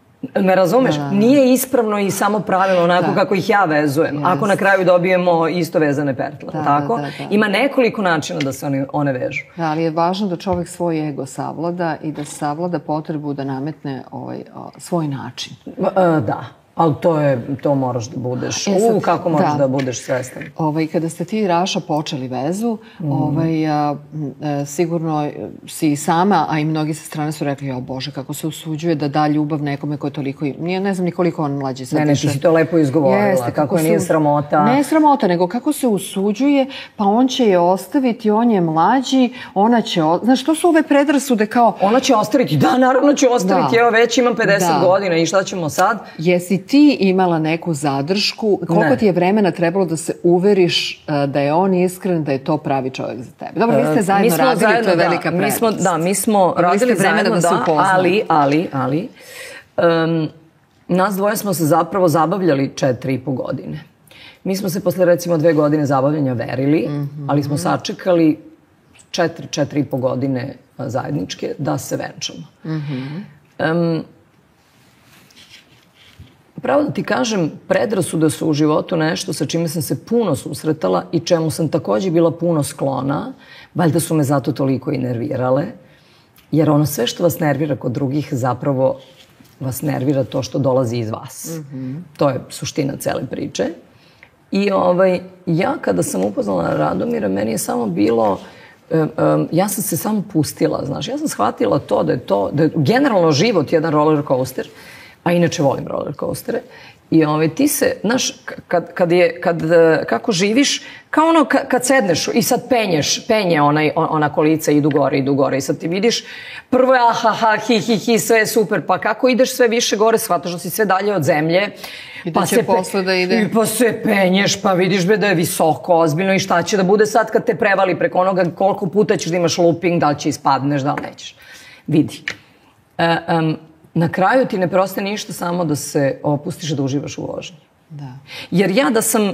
Me razumeš? Nije ispravno i samo pravilno onako kako ih ja vezujem. Ako na kraju dobijemo isto vezane pertle. Tako? Ima nekoliko načina da se one vežu. Da, ali je važno da čovjek svoj ego savlada i da savlada potrebu da nametne svoj način. Da. Ali to moraš da budeš. Kako moraš da budeš svestan. Kada ste ti i Raša počeli vezu, sigurno si i sama, a i mnogi sa strane su rekli, o Bože, kako se usuđuje da da ljubav nekome ko je toliko... Ne znam ni koliko on mlađi sad. Ne, ti si to lepo izgovorila. Kako nije sramota. Ne sramota, nego kako se usuđuje, pa on će je ostaviti, on je mlađi, ona će... Znaš, to su ove predrasude kao... Ona će ostaviti, da, naravno će ostaviti. Evo, već imam 50 godina i šta ćemo sad? Jesi ti imala neku zadršku? Koliko ti je vremena trebalo da se uveriš da je on iskren, da je to pravi čovjek za tebe? Dobro, vi ste zajedno radili, to je velika prednost. Da, mi smo radili zajedno, ali nas dvoje smo se zapravo zabavljali 4,5 godine. Mi smo se posle recimo 2 godine zabavljanja verili, ali smo sačekali 4,5 godine zajedničke da se venčamo. Pravo da ti kažem, predrasude su u životu nešto sa čime sam se puno susretala i čemu sam takođe bila puno sklona. Valjda su me zato toliko i nervirale. Jer ono sve što vas nervira kod drugih zapravo vas nervira to što dolazi iz vas. To je suština cele priče. I ja kada sam upoznala Radomira, meni je samo bilo... Ja sam se samo pustila, znaš. Ja sam shvatila to da je generalno život jedan roller coaster. A inače volim roller coastere. I ti se, znaš, kako živiš, kao ono kad sedneš i sad penje ona kolica, idu gore i sad ti vidiš, prvo je ahaha, hi, sve je super, pa kako ideš sve više gore, shvataš da si sve dalje od zemlje. I da će posle da ide. I pa se penješ, pa vidiš da je visoko, ozbiljno i šta će da bude sad kad te prevali preko onoga, koliko puta ćeš da imaš looping, da li će ispadneš, da li nećeš. Vidi. Na kraju ti ne preostaje ništa, samo da se opustiš da uživaš u vožnji. Jer ja da sam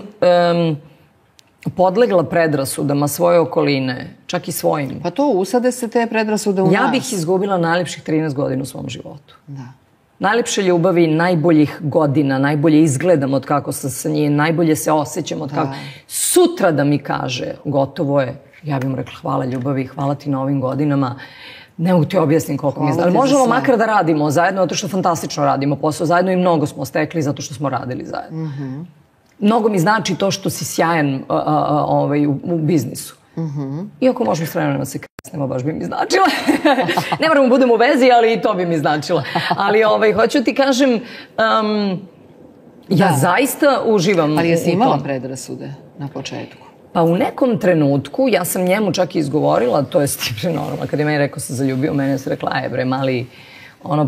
podlegla predrasudama svoje okoline, čak i svojim... Pa to, usade se te predrasude u nas. Ja bih izgubila najlepših 13 godina u svom životu. Najlepše ljubavi, najboljih godina, najbolje izgledam od kako sam sa njim, najbolje se osjećam od kako... Sutra da mi kaže, gotovo je, ja bih mu rekla hvala ljubavi, hvala ti na ovim godinama. Ne mogu ti objasnim koliko mi je. Ali možemo makar da radimo zajedno, zato što fantastično radimo posao zajedno i mnogo smo stekli zato što smo radili zajedno. Mnogo mi znači to što si sjajan u biznisu. Iako možemo s vremenom se kresnemo, baš bi mi značila. Ne moramo budemo u vezi, ali i to bi mi značila. Ali hoću ti kažem, ja zaista uživam. Ali jesi imala predrasude na početku? Pa u nekom trenutku, ja sam njemu čak i izgovorila, to je Stipre normalno, kad je meni rekao se zaljubio, meni se rekla, bre, mali,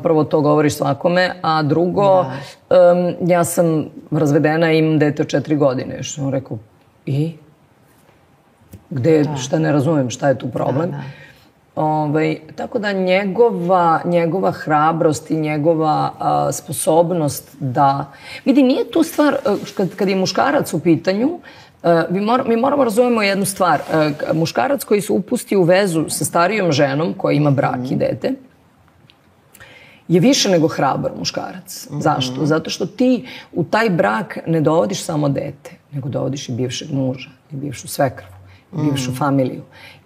prvo to govoriš svakome, a drugo, ja sam razvedena i imam dete od 4 godine. Što on rekao, i? Šta ne razumem, šta je tu problem? Tako da njegova hrabrost i njegova sposobnost da... Vidi, nije tu stvar, kad je muškarac u pitanju, mi moramo razumemo jednu stvar. Muškarac koji se upusti u vezu sa starijom ženom koja ima brak i dete je više nego hrabar muškarac. Zašto? Zato što ti u taj brak ne dovodiš samo dete, nego dovodiš i bivšeg muža, i bivšu svekrvu, i bivšu familiju.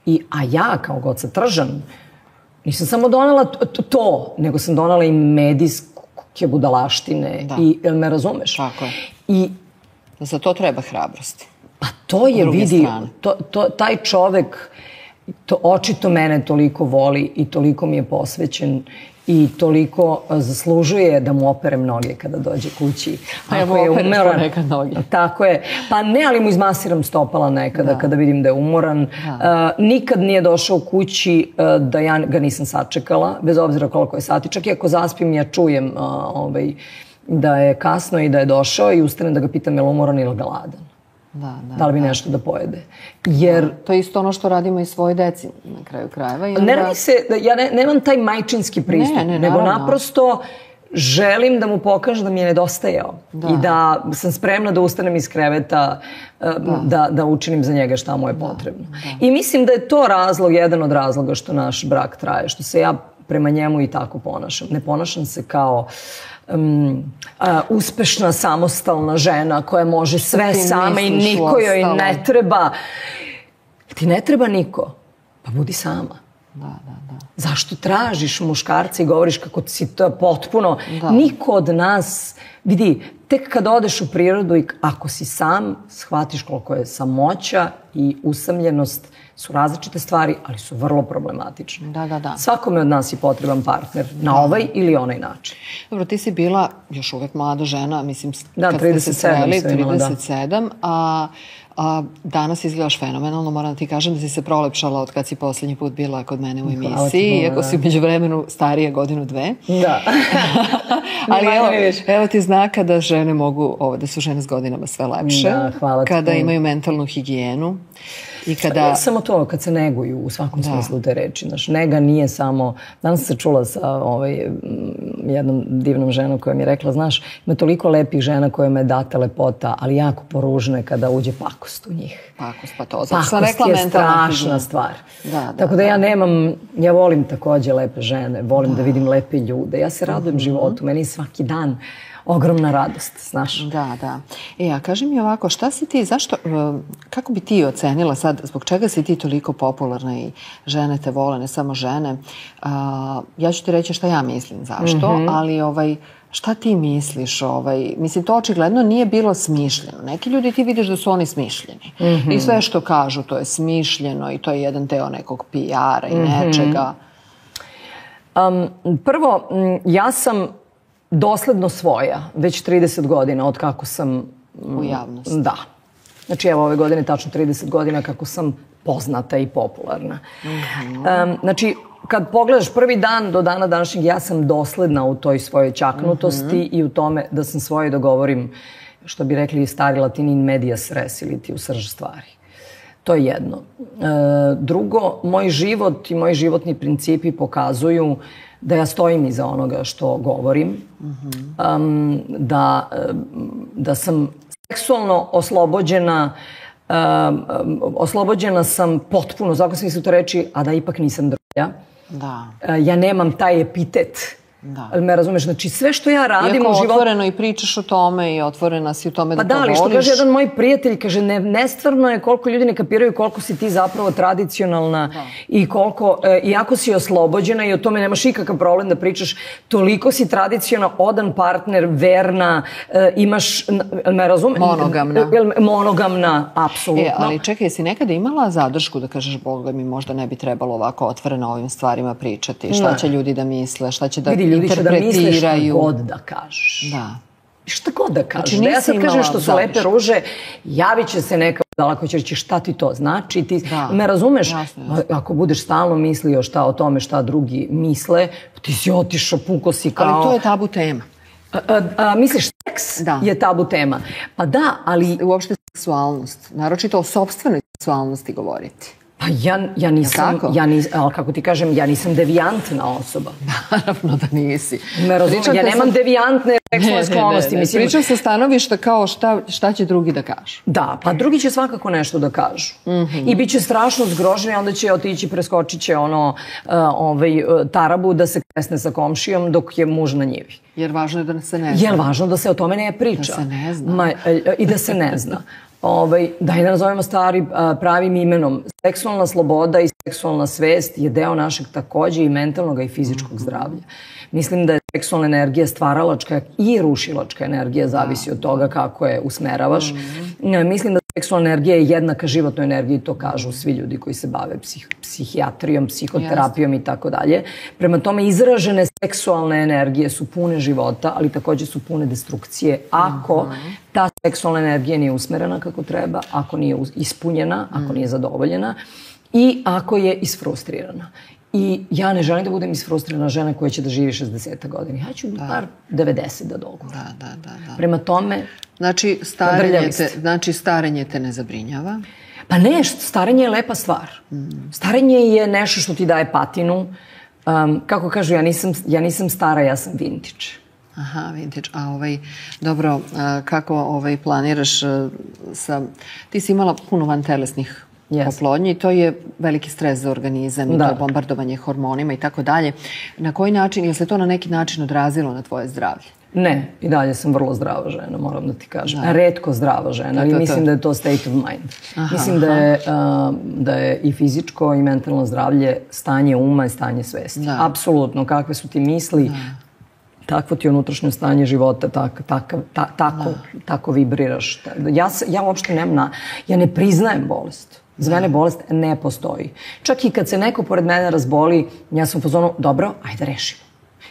A ja kao Goca Tržan nisam samo donela to, nego sam donela i medijske budalaštine. Jel me razumeš? Tako je. Za to treba hrabrost. Pa to je, vidi, taj čovek očito mene toliko voli i toliko mi je posvećen i toliko zaslužuje da mu operem noge kada dođe kući. Pa ja mu opereš ponekad noge. Tako je. Pa ne, ali mu izmasiram stopala nekada kada vidim da je umoran. Nikad nije došao kući da ja ga nisam sačekala, bez obzira koliko je sati. Čak i ako zaspim, ja čujem da je kasno i da je došao i ustanem da ga pitam je li umoran ili gladan. Da li bi nešto da pojede. Jer... To je isto ono što radimo i svojoj deci na kraju krajeva. Ne radi se, ja nemam taj majčinski pristup, nego naprosto želim da mu pokažem da mi je nedostajao i da sam spremna da ustanem iz kreveta, da učinim za njega šta mu je potrebno. I mislim da je to razlog, jedan od razloga što naš brak traje, što se ja prema njemu i tako ponašam. Ne ponašam se kao uspešna, samostalna žena koja može sve sama i niko joj ne treba. Ti ne treba niko, pa budi sama. Zašto tražiš muškarca i govoriš kako si to potpuno... Niko od nas... Vidi, tek kad odeš u prirodu i ako si sam, shvatiš koliko je samoća i usamljenost su različite stvari, ali su vrlo problematične. Svakome od nas je potreban partner na ovaj ili onaj način. Dobro, ti si bila još uvek mlada žena, mislim, kad ste se sreli, 37, a danas izgledaš fenomenalno. Moram da ti kažem da si se prolepšala od kad si poslednji put bila kod mene u emisiji, iako si među vremenu starije godinu, dve. Da. Ali evo ti znaka da žene mogu, da su žene s godinama sve lepše. Hvala ti. Kada imaju mentalnu higijenu. Ja samo to, kad se neguju u svakom smislu te reči. Nega nije samo... Danas se čula sa jednom divnom ženom koja mi je rekla, znaš, ima toliko lepih žena kojima je data lepota, ali jako poružne kada uđe pakost u njih. Pakost, pa to. Pakost je strašna stvar. Tako da ja volim takođe lepe žene, volim da vidim lepe ljude. Ja se radujem životu, meni je svaki dan ogromna radost, znaš. Da. A kaži mi ovako, šta si ti, zašto, kako bi ti ocenila sad, zbog čega si ti toliko popularna i žene te vole, ne samo žene? Ja ću ti reći šta ja mislim zašto, ali šta ti misliš? Mislim, to očigledno nije bilo smišljeno. Neki ljudi ti vidiš da su oni smišljeni. I sve što kažu, to je smišljeno i to je jedan deo nekog PR-a i nečega. Prvo, ja sam dosledno svoja, već 30 godina od kako sam... U javnosti. Da. Znači, evo ove godine tačno 30 godina kako sam poznata i popularna. Znači, kad pogledaš prvi dan do dana današnjeg, ja sam dosledna u toj svojoj čaknutosti i u tome da sam svoje dogovorim, što bi rekli stari Latini, in medias res, ili ti u srž stvari. To je jedno. Drugo, moj život i moji životni principi pokazuju da ja stojim iza onoga što govorim, da sam seksualno oslobođena sam potpuno, zakon smislu to reći, a da ipak nisam drolja. Ja nemam taj epitet Me razumeš? Znači, sve što ja radim u životu... Iako otvoreno i pričaš o tome i otvorena si u tome da to voliš. Pa da, ali što kaže jedan moj prijatelj, kaže, nestvarno je koliko ljudi ne kapiraju koliko si ti zapravo tradicionalna i koliko, iako si oslobođena i o tome nemaš ikakav problem da pričaš, toliko si tradicionalna, odan partner, verna, imaš, me razumeš? Monogamna, apsolutno. Ali čekaj, jesi nekada imala zadršku da kažeš, Boga mi možda ne bi trebalo ovako otvoreno o ovim stvarima pričati? Šta će ljudi da misle, šta će da ljudi će da misle šta god da kažeš. Da. Šta god da kažeš. Da ja sad kažem što su lepe ruže, javit će se neka budala koja će reći šta ti to znači. Ti me razumeš? Ako budeš stalno mislio šta o tome, šta drugi misle, ti si otišao, puko si kao... Ali to je tabu tema. Misliš, seks je tabu tema? Pa da, ali... Uopšte seksualnost. Naročito o sopstvenoj seksualnosti govoriti. Pa ja nisam, ali kako ti kažem, ja nisam devijantna osoba. Naravno da nisi. Me razumem, ja nemam devijantne seksualne sklonosti. Pričam sa stanovišta kao šta će drugi da kažu. Da, pa drugi će svakako nešto da kažu. I bit će strašno zgroženi, onda će otići, preskočit će tarabu da se kresne sa komšijom dok je muž na njivi. Jer važno je da se ne zna. Jer važno da se o tome ne priča. Da se ne zna. I da se ne zna. Daj da nazovemo stvari pravim imenom. Seksualna sloboda i seksualna svest je deo našeg takođe i mentalnog i fizičkog zdravlja. Mislim da je seksualna energija stvaralačka i rušilačka energija, zavisi od toga kako je usmeravaš. Mislim da seksualna energija je jednaka životnoj energiji, to kažu svi ljudi koji se bave psihijatrijom, psihoterapijom i tako dalje. Prema tome, izražene seksualne energije su pune života, ali takođe su pune destrukcije ako ta seksualna energija nije usmerena kako treba, ako nije ispunjena, ako nije zadovoljena i ako je isfrustrirana. I ja ne želim da budem isfrustrirana žena koja će da živi 60 godina. Ja ću bar 90 da doguram. Da. Prema tome... Znači, starenje te ne zabrinjava? Pa ne, starenje je lepa stvar. Starenje je nešto što ti daje patinu. Kako kažu, ja nisam stara, ja sam vintage. Aha, vintage. Dobro, kako planiraš sa... Ti si imala puno vantelesnih oplodnje i to je veliki stres za organizam i to je bombardovanje hormonima i tako dalje. Na koji način, je se to na neki način odrazilo na tvoje zdravlje? Ne, i dalje sam vrlo zdrava žena, moram da ti kažem. Retko zdrava žena, ali mislim da je to state of mind. Mislim da je i fizičko i mentalno zdravlje stanje uma i stanje svesti. Apsolutno, kakve su ti misli, takvo ti je unutrašnje stanje života, tako vibriraš. Ja uopšte ja ne priznajem bolest. Za mene bolest ne postoji. Čak i kad se neko pored mene razboli, ja sam u fazonu, dobro, ajde rešimo.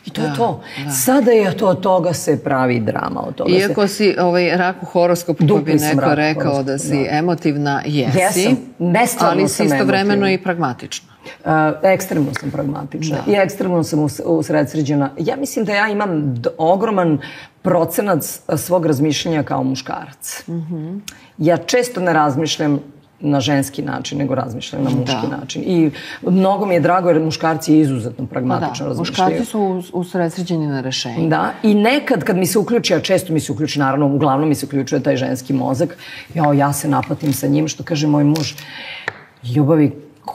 I to je to. Sada je to, toga se pravi drama od toga. Iako si rak u horoskopu, pa bi neko rekao da si emotivna, jesi, ali si istovremeno i pragmatična. Ekstremno sam pragmatična i ekstremno sam usredsređena. Ja mislim da ja imam ogroman procenat svog razmišljanja kao muškarac. Ja često ne razmišljam na ženski način, nego razmišljam na muški način. I mnogo mi je drago jer muškarci izuzetno pragmatično razmišljaju. Muškarci su usredsređeni na rešenje. Da, i nekad kad mi se uključi, a često mi se uključi, naravno, uglavnom mi se uključuje taj ženski mozak, ja se napatim sa njim, što kaže moj muž, ljubavi,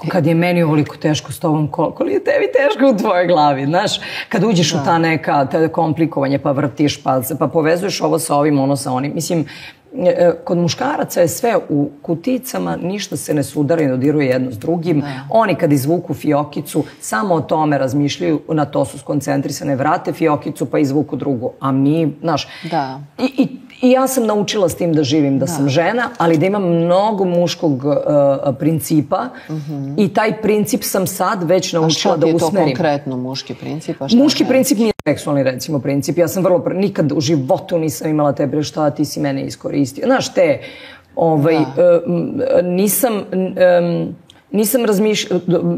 kad je meni ovoliko teško s tobom, koliko li je tebi teško u tvojoj glavi, znaš? Kad uđeš u ta neka komplikovanje, pa vrtiš, pa povezuješ ovo sa ovim, ono sa onim. Mislim, kod muškaraca je sve u kuticama, ništa se ne sudara i dodiruje jedno s drugim. Oni kad izvuku fiokicu, samo o tome razmišljaju, na to su skoncentrisane, vrate fiokicu pa izvuku drugu. A mi, znaš, i ja sam naučila s tim da živim, da sam žena, ali da imam mnogo muškog principa i taj princip sam sad već naučila da usmerim. A što ti je to konkretno muški princip? Muški princip nije seksualni, recimo, princip. Ja sam nikad u životu nisam imala tebe, šta ti si mene iskoristio. Znaš,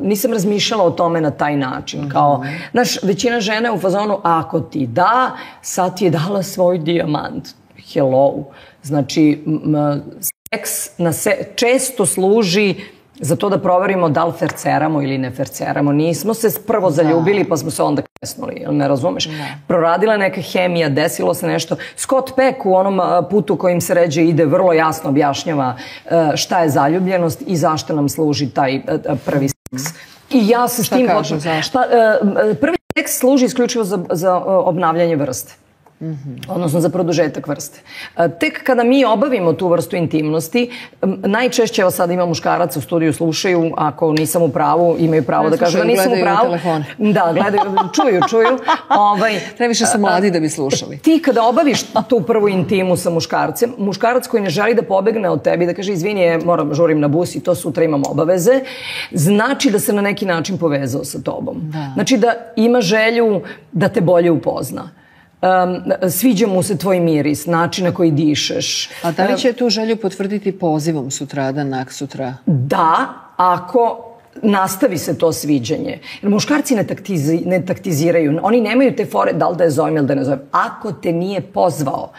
nisam razmišljala o tome na taj način. Znaš, većina žena je u fazonu, ako ti da, sad ti je dala svoj dijamant. Hello. Znači, seks često služi za to da proverimo da li ferceramo ili ne ferceramo. Nismo se prvo zaljubili pa smo se onda kresnuli, jel me razumeš? Proradila neka hemija, desilo se nešto. Scott Peck u onom putu kojim se ređe ide vrlo jasno objašnjava šta je zaljubljenost i zašto nam služi taj prvi seks. I ja se s tim... Šta kaže, zašto? Prvi seks služi isključivo za obnavljanje vrste. Odnosno za produžetak vrste. Tek kada mi obavimo tu vrstu intimnosti, najčešće, evo sada ima muškaraca u studiju, slušaju, ako nisam u pravu, imaju pravo da kažu da nisam u pravu. Da, gledaju, čuju. Previše su mladi da bi slušali. Ti kada obaviš tu prvu intimu sa muškarcem, muškarac koji ne želi da pobegne od tebi, da kaže izvini, žurim na bus i to sutra imam obaveze, znači da se na neki način povezao sa tobom. Znači da ima želju da te bolje upozna. Sviđa mu se tvoj miris, način na koji dišeš. A da li će tu želju potvrditi pozivom sutradan, naksutra? Da, ako nastavi se to sviđanje. Jer muškarci ne taktiziraju. Oni nemaju te fore da li da je zovem ili da ne zovem. Ako te nije pozvao,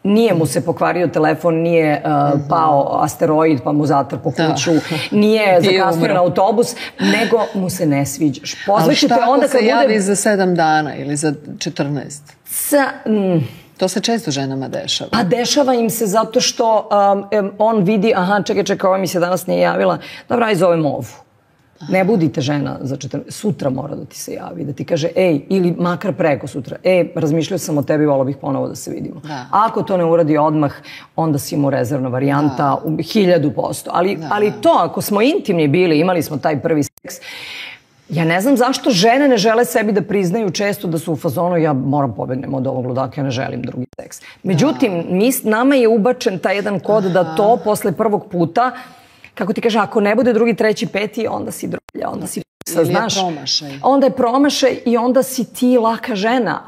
nije mu se pokvario telefon, nije pao asteroid pa mu zatrpo kuću, nije zakasnio na autobus, nego mu se ne sviđaš. Ali šta ako se javi za 7 dana ili za 14? To se često ženama dešava. Pa dešava im se zato što on vidi, aha, čekaj, ova mi se danas nije javila, dobro, aj zovem ovu. Ne budite žena za 14, sutra mora da ti se javi, da ti kaže, ili makar preko sutra, razmišljao sam o tebi, volao bih ponovo da se vidimo. Ako to ne uradi odmah, onda si mu rezervna varijanta u 1000%. Ali to, ako smo intimni bili, imali smo taj prvi seks, ja ne znam zašto žene ne žele sebi da priznaju često da su u fazonu ja moram pobegnem od ovog ludaka, ja ne želim drugi seks. Međutim, nama je ubačen taj jedan kod da to posle prvog puta, kako ti kaže, ako ne bude drugi, treći, peti, onda si drolja, onda si znaš. Onda je promašaj i onda si ti laka žena,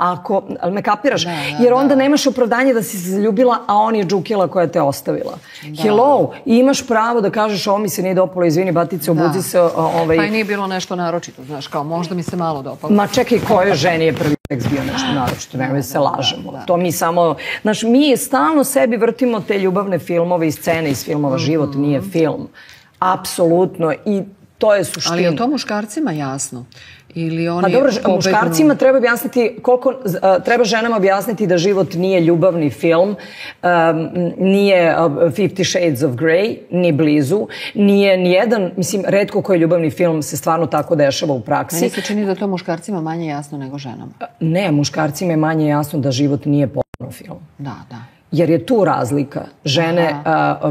ali me kapiraš, jer onda nemaš opravdanje da si se zaljubila, a on je džukila koja te ostavila. Hello, i imaš pravo da kažeš ovo mi se nije dopalo, izvini batice, obuci se. Pa i nije bilo nešto naročito, znaš, kao možda mi se malo dopalo. Ma čekaj, kojoj ženi je prvi seks bio nešto naročito, nemoj se lažemo. To mi samo, znaš, mi stalno sebi vrtimo te ljubavne filmove i scene iz filmova, život nije film. Apsolutno, i to je suština. Ali je to muškarcima jasno? Ili oni... Pa dobro, muškarcima treba objasniti koliko... Treba ženama objasniti da život nije ljubavni film, nije 50 Shades of Grey, ni blizu, nije nijedan, mislim, retko koji ljubavni film se stvarno tako dešava u praksi. Meni se čini da je to muškarcima manje jasno nego ženama. Ne, muškarcima je manje jasno da život nije porno film. Da. Jer je tu razlika. Žene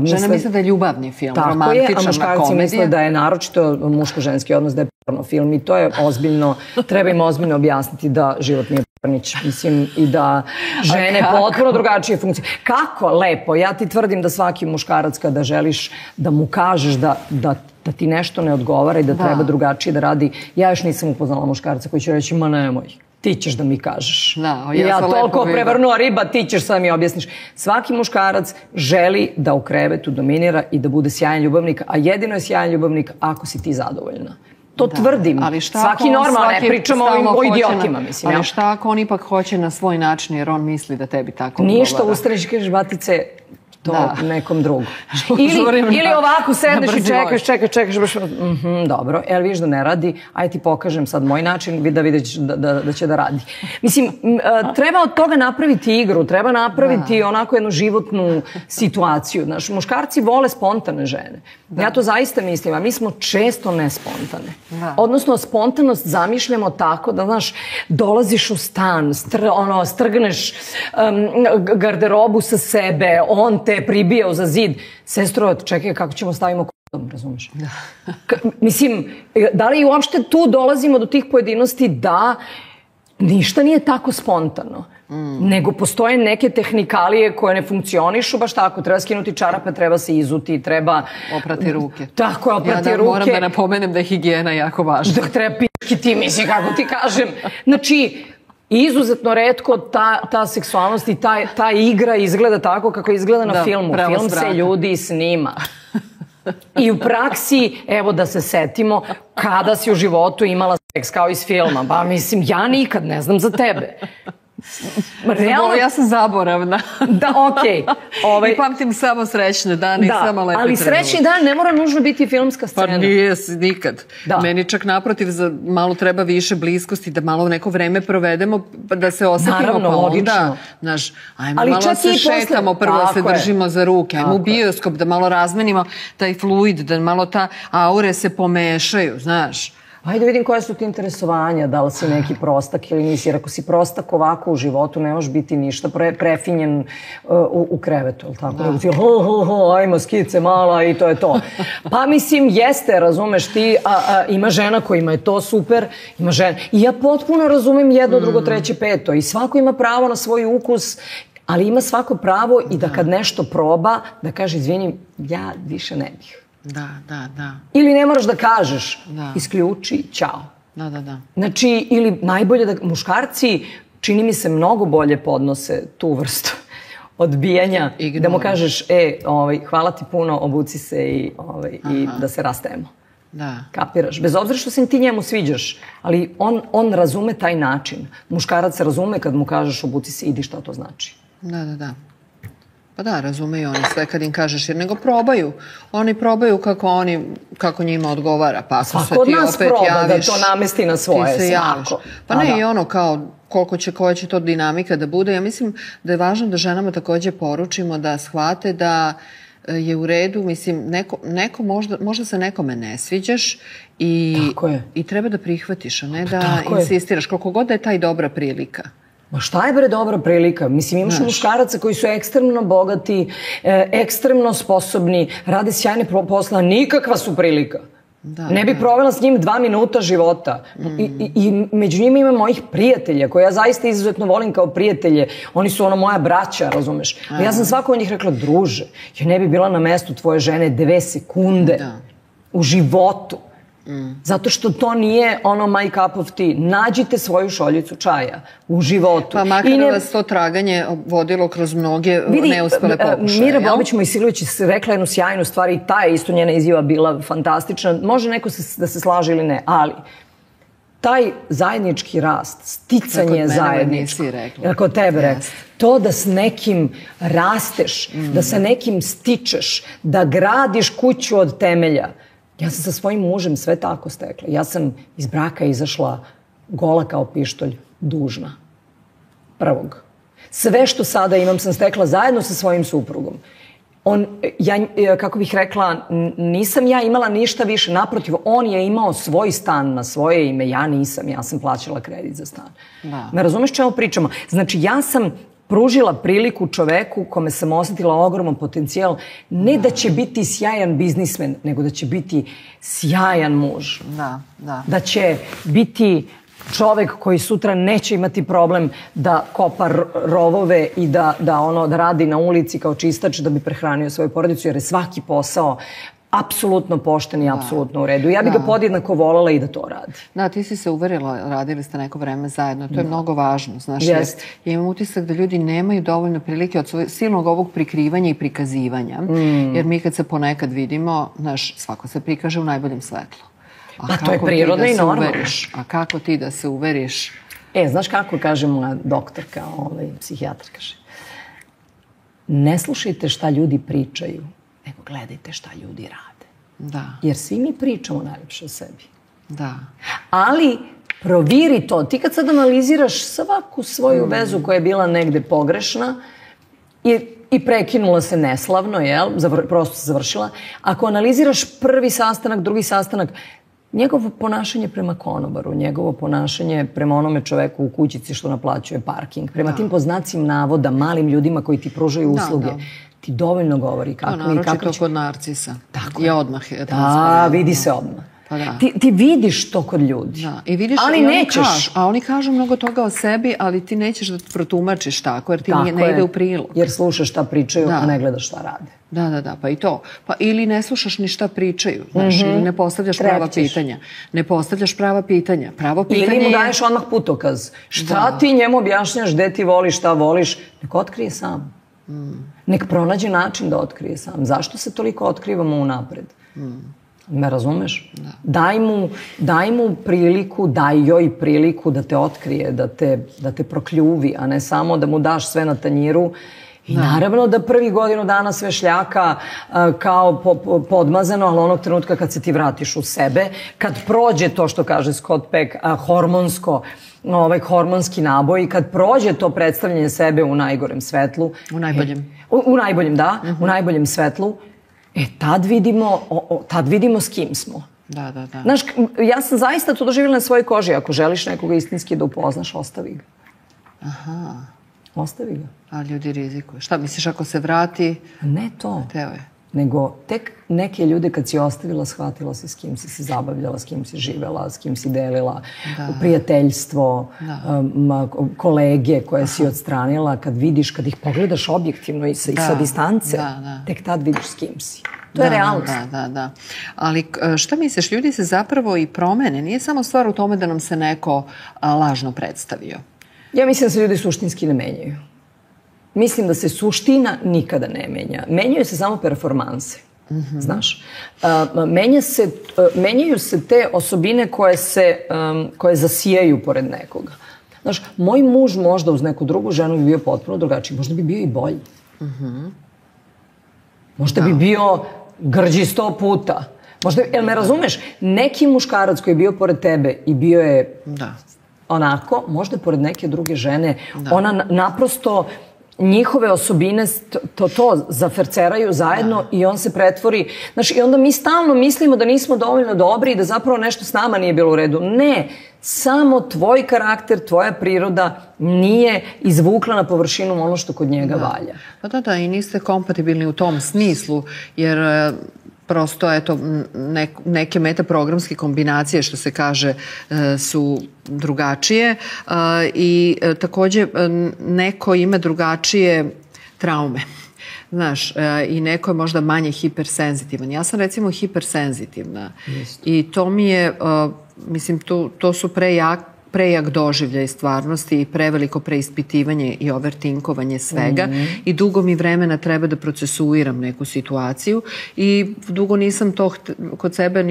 misle da je ljubavni film, romantičan, komedija. A muškarci misle da je naročito muško-ženski odnos, da je porno film. I to je ozbiljno, treba im ozbiljno objasniti da život nije pornić. Mislim, i da žene potpuno drugačije funkcije. Kako? Lepo. Ja ti tvrdim da svaki muškarac kada želiš da mu kažeš da ti nešto ne odgovara i da treba drugačije da radi. Ja još nisam upoznala muškarca koji će reći, ma nemoj. Ti ćeš da mi kažeš. Ja toliko prevrnula riba, ti ćeš sad mi objasniš. Svaki muškarac želi da u krevetu dominira i da bude sjajan ljubavnik, a jedino je sjajan ljubavnik ako si ti zadovoljna. To tvrdim. Svaki normalno, ne pričamo o idiotima, mislim. Ali šta ako on ipak hoće na svoj način, jer on misli da tebi tako odgovara? Ništa, ustaneš i kažeš, batice, to nekom drugom. Ili ovako sedneš i čekaš, baš, dobro, jel vidiš da ne radi, aj ti pokažem sad moj način, da vidiš da će da radi. Mislim, treba od toga napraviti igru, treba napraviti onako jednu životnu situaciju. Znaš, muškarci vole spontane žene. Ja to zaista mislim, a mi smo često nespontane. Odnosno, spontanost zamišljamo tako da, znaš, dolaziš u stan, strgneš garderobu sa sebe, on te pribijao za zid. Sestro, čekaj, kako ćemo stavimo kondom, razumiješ? Mislim, da li uopšte tu dolazimo do tih pojedinosti da ništa nije tako spontano, nego postoje neke tehnikalije koje ne funkcionišu baš tako. Treba skinuti čarape, treba se izuti, treba... Oprati ruke. Tako je, oprati ruke. Moram da napomenem da je higijena jako važna. Da treba piški ti, mislim, kako ti kažem. Znači, izuzetno retko ta seksualnost i ta igra izgleda tako kako izgleda na filmu. Film se ljudi snima. I u praksi, evo da se setimo, kada si u životu imala seks kao iz filma. Pa mislim, ja nikad ne znam za tebe. Ja sam zaboravna. Da, okej. I pamtim samo srećne dane i samo lepe ali srećni dan ne mora nužno biti filmska scena. Pa nije nikad. Meni čak naprotiv, malo treba više bliskosti, da malo neko vreme provedemo, da se osetimo. Naravno, logično. Znaš, ajmo malo se šetamo, prvo se držimo za ruke, ajmo u bioskop, da malo razmenimo taj fluid, da malo ta aure se pomešaju, znaš. Ajde vidim koje su ti interesovanja, da li si neki prostak ili nisi. Jer ako si prostak ovako u životu, ne možeš biti ništa prefinjen u krevetu, ili tako? Nego si ajmo skice mala i to je to. Pa mislim, jeste, razumeš ti, ima žena kojima je to super, ima žena. I ja potpuno razumem jedno, drugo, treće, peto. I svako ima pravo na svoj ukus, ali ima svako pravo i da kad nešto proba, da kaže, izvini, ja više ne bih. Da. Ili ne moraš da kažeš, isključi, ćao. Da. Znači, ili najbolje da muškarci, čini mi se, mnogo bolje podnose tu vrstu odbijanja. Da mu kažeš, hvala ti puno, obuci se i da se rastajemo. Da. Kapiraš? Bez obzira što se ti njemu sviđaš, ali on razume taj način. Muškarac razume kad mu kažeš obuci se, idi, šta to znači. Da. Pa da, razumeju oni sve kad im kažeš, jer nego probaju. Oni probaju kako njima odgovara. Pa ako se ti opet javiš... Svako od nas proba da to namesti na svoje, svako. Pa ne, i ono kao koja će to dinamika da bude. Ja mislim da je važno da ženama takođe poručimo da shvate da je u redu, mislim, neko možda se nekome ne sviđaš i treba da prihvatiš, a ne da insistiraš. Koliko god da je taj dobra prilika. Ma šta je bre dobra prilika? Mislim, imaš muškaraca koji su ekstremno bogati, ekstremno sposobni, rade sjajne posla, nikakva su prilika. Ne bi provela s njim 2 minuta života. I među njima ima mojih prijatelja, koje ja zaista izuzetno volim kao prijatelje. Oni su moja braća, razumeš? Ja sam svako od njih rekla, druže, ja ne bi bila na mestu tvoje žene 2 sekunde u životu. Zato što to nije my cup of tea. Nađite svoju šoljicu čaja u životu. Pa makar vas to traganje vodilo kroz mnoge neuspele pokušaje. Mira Bobić Mojsilović je rekla jednu sjajnu stvar i ta je isto njena izjava bila fantastična. Može neko da se slaže ili ne, ali taj zajednički rast, sticanje zajedničko, kod tebe rekla, to da s nekim rasteš, da sa nekim stičeš, da gradiš kuću od temelja. Ja sam sa svojim mužem sve tako stekla. Ja sam iz braka izašla gola kao pištolj, dužna. Prvog. Sve što sada imam sam stekla zajedno sa svojim suprugom. Kako bih rekla, nisam ja imala ništa više. Naprotiv, on je imao svoj stan na svoje ime, ja nisam. Ja sam plaćala kredit za stan. Me razumeš čemu pričamo? Znači, ja sam pružila priliku čoveku kome sam osetila ogroman potencijal, ne da će biti sjajan biznismen, nego da će biti sjajan muž. Da će biti čovek koji sutra neće imati problem da kopa rovove i da radi na ulici kao čistač da bi prehranio svoju porodicu, jer je svaki posao apsolutno pošten i apsolutno u redu. Ja bih ga podjednako voljela i da to radi. Da, ti si se uverila, radili ste neko vreme zajedno. To je mnogo važno, znaš. Ja imam utisak da ljudi nemaju dovoljno prilike od silnog ovog prikrivanja i prikazivanja. Jer mi kad se ponekad vidimo, znaš, svako se prikaže u najboljem svetlu. Pa to je prirodno i normalno. A kako ti da se uveriš? Znaš kako kaže moja doktorka, psihijatar kaže, ne slušajte šta ljudi pričaju, nego gledajte šta ljudi rade. Da. Jer svi mi pričamo najlepše o sebi. Da. Ali proviri to. Ti kad sad analiziraš svaku svoju vezu koja je bila negde pogrešna i prekinula se neslavno, prosto se završila, ako analiziraš prvi sastanak, drugi sastanak, njegovo ponašanje prema konobaru, njegovo ponašanje prema onome čoveku u kućici što naplaćuje parking, prema tim poznacim navoda, malim ljudima koji ti pružaju usluge, ti dovoljno govori kako i kako će... Naročito kod narcisa. Tako je. Odmah je da, vidi se odmah. Ti vidiš to kod ljudi. Ali nećeš. A oni kažu mnogo toga o sebi, ali ti nećeš da protumačiš tako, jer ti ne ide u prilog. Jer slušaš šta pričaju, a ne gledaš šta rade. Da, pa i to. Pa ili ne slušaš ni šta pričaju, znaš, ili ne postavljaš prava pitanja. Ne postavljaš prava pitanja. Pravo pitanje ili mu daješ odmah putokaz. Šta ti njemu objašnjaš, gde ti voliš, šta voliš, nek otkrije sam. Nek pronađe način da otkrije sam. Zašto se toliko otkrivamo unapred? Me razumeš? Daj mu priliku, daj joj priliku da te otkrije, da te prokljuvi, a ne samo da mu daš sve na tanjiru. I naravno da prvi godinu dana sve šljaka kao podmazano, ali onog trenutka kad se ti vratiš u sebe, kad prođe to što kaže Scott Peck, hormonski naboj, kad prođe to predstavljanje sebe u najgorem svetlu. U najboljem. U najboljem, da. U najboljem svetlu. Tad vidimo s kim smo. Da. Znaš, ja sam zaista to doživjela na svojoj koži. Ako želiš nekoga istinski da upoznaš, ostavi ga. Aha. Ostavi ga. A ljudi rizikuju. Šta misliš ako se vrati? Ne to. Teo je. Nego tek neke ljude kad si ostavila, shvatila si s kim si se zabavljala, s kim si živela, s kim si delila, prijateljstvo, kolege koje si odstranila, kad vidiš, kad ih pogledaš objektivno i sa distance, tek tad vidiš s kim si. To je realnost. Da. Ali šta misliš, ljudi se zapravo i promene. Nije samo stvar u tome da nam se neko lažno predstavio. Ja mislim da se ljudi suštinski ne menjaju. Mislim da se suština nikada ne menja. Menjaju se samo performanse. Znaš, menjaju se te osobine koje zasijaju pored nekoga. Znaš, moj muž možda uz neku drugu ženu bi bio potpuno drugačiji. Možda bi bio i bolji. Možda bi bio grđi 100 puta. Možda, jel me razumeš? Neki muškarac koji je bio pored tebe i bio je onako, možda pored neke druge žene, ona naprosto njihove osobine to zaferceraju zajedno i on se pretvori. Znaš, i onda mi stalno mislimo da nismo dovoljno dobri i da zapravo nešto s nama nije bilo u redu. Ne, samo tvoj karakter, tvoja priroda nije izvukla na površinu ono što kod njega valja. Pa da, i niste kompatibilni u tom smislu, jer prosto, eto, neke metaprogramske kombinacije, što se kaže, su drugačije i takođe neko ima drugačije traume. Znaš, i neko je možda manje hipersenzitivan. Ja sam recimo hipersenzitivna i to mi je, mislim, to su prejak doživljaj stvarnosti i preveliko preispitivanje i overtinkovanje svega i dugo mi vremena treba da procesuiram neku situaciju i dugo nisam to kod sebe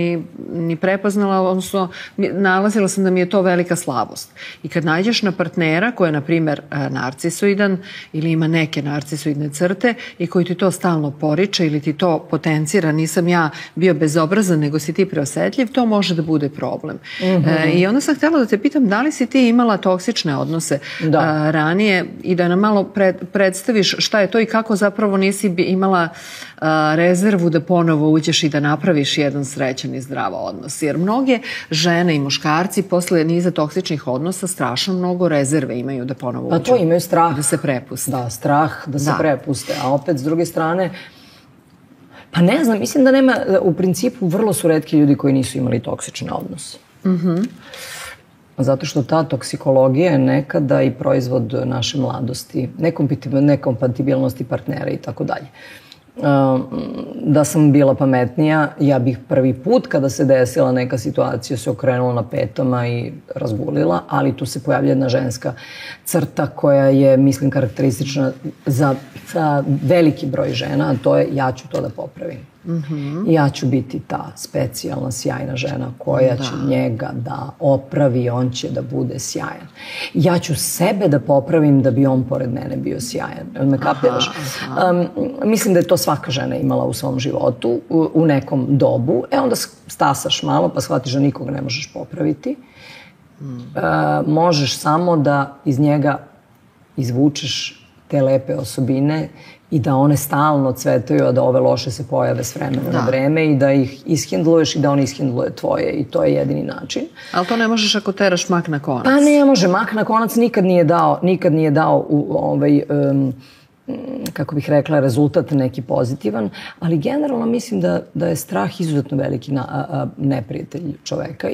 ni prepoznala, odnosno nalazila sam da mi je to velika slabost. I kad nađeš na partnera koji je, na primjer, narcisoidan ili ima neke narcisoidne crte i koji ti to stalno poriče ili ti to potencira, nisam ja bio bezobrazan, nego si ti preosetljiv, to može da bude problem. I onda sam htjela da te pitam da li si ti imala toksične odnose ranije i da nam malo predstaviš šta je to i kako zapravo nisi imala rezervu da ponovo uđeš i da napraviš jedan srećan i zdrav odnos. Jer mnoge žene i muškarci posle niza toksičnih odnosa strašno mnogo rezerve imaju da ponovo uđu. Pa to imaju strah. Da se prepuste. Da, strah da se prepuste. A opet, s druge strane, pa ne znam, mislim da nema, u principu vrlo su retki ljudi koji nisu imali toksične odnose. Zato što ta toksikologija je nekada i proizvod naše mladosti, nekompatibilnosti partnera i tako dalje. Da sam bila pametnija, ja bih prvi put kada se desila neka situacija se okrenula na petama i razgulila, ali tu se pojavlja jedna ženska crta koja je, mislim, karakteristična za veliki broj žena, a to je ja ću to da popravim. Ja ću biti ta specijalna, sjajna žena koja će njega da opravi, on će da bude sjajan. Ja ću sebe da popravim da bi on pored mene bio sjajan. Me kapiraš? Mislim da je to svaka žena imala u svom životu u nekom dobu. Onda stasaš malo pa shvatiš da nikoga ne možeš popraviti. Možeš samo da iz njega izvučeš te lepe osobine i da one stalno cvetaju, a da ove loše se pojave s vremena na vreme i da ih ishendluješ i da on ishendluje tvoje i to je jedini način. Ali to ne možeš ako teraš mak na konac. Pa ne može, mak na konac nikad nije dao kako bih rekla, rezultat neki pozitivan, ali generalno mislim da je strah izuzetno veliki neprijatelj čoveka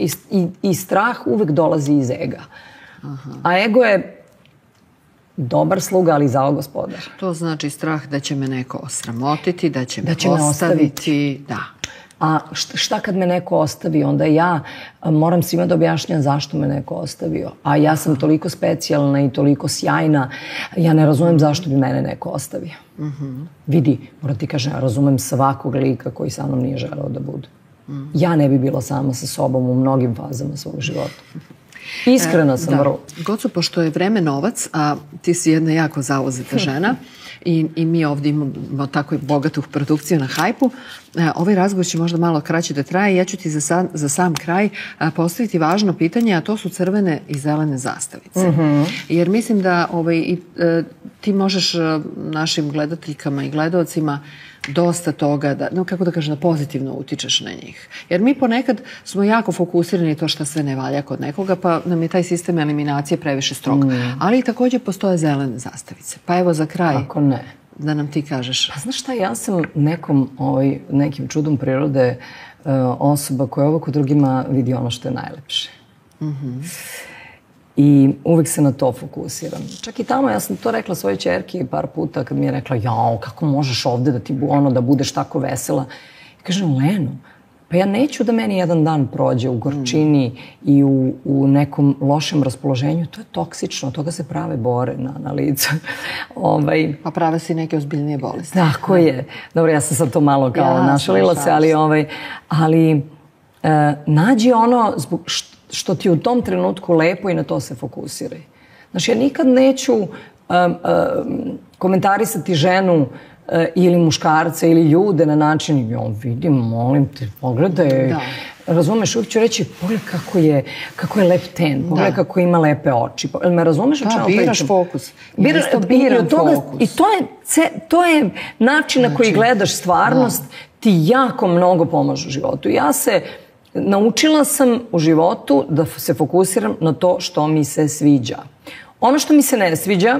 i strah uvek dolazi iz ega. A ego je dobar sluga, ali zao gospodar. To znači strah da će me neko osramotiti, da će me ostaviti. Da. A šta kad me neko ostavi? Onda ja moram svima da objašnjam zašto me neko ostavio. A ja sam toliko specijalna i toliko sjajna. Ja ne razumem zašto bi mene neko ostavio. Vidi, moram ti kažem, razumem svakog lika koji sa mnom nije želeo da bude. Ja ne bi bila sama sa sobom u mnogim fazama svog života. Iskrena sam vrlo. Goco, pošto je vreme novac, a ti si jedna jako zauzeta žena i mi ovdje imamo tako i bogatu produkciju na Hajpu, ovaj razgovor će možda malo kraće da traje. Ja ću ti za sam kraj postaviti važno pitanje, a to su crvene i zelene zastavice. Jer mislim da ti možeš našim gledateljkama i gledalcima dosta toga, kako da kažem, da pozitivno utičeš na njih. Jer mi ponekad smo jako fokusirani to šta sve ne valja kod nekoga, pa nam je taj sistem eliminacije previše strog. Ali također postoje zelene zastavice. Pa evo za kraj, ako ne, da nam ti kažeš. Pa znaš šta, ja sam nekim čudom prirode osoba koja ovo kod drugima vidi ono što je najlepše. I uvek se na to fokusiram. Čak i tamo, ja sam to rekla svojoj ćerki par puta kad mi je rekla, jao, kako možeš ovde da budeš tako vesela. I kažem, Leno, pa ja neću da meni jedan dan prođe u gorčini i u nekom lošem raspoloženju. To je toksično, toga se prave bore na licu. Pa prave si neke ozbiljnije bolesti. Tako je. Dobro, ja sam sad to malo kao našalila se, ali nađi ono što ti je u tom trenutku lepo i na to se fokusiraj. Znaš, ja nikad neću komentarisati ženu ili muškarca ili ljude na način, vidim, molim te, pogledaj. Razumeš, uvijek ću reći, pogledaj kako je lep ten, pogledaj kako ima lepe oči. Me razumeš o čemu pričam? Biraš fokus. Biram fokus. I to je način na koji gledaš stvarnost, ti jako mnogo pomaže u životu. Naučila sam u životu da se fokusiram na to što mi se sviđa. Ono što mi se ne sviđa,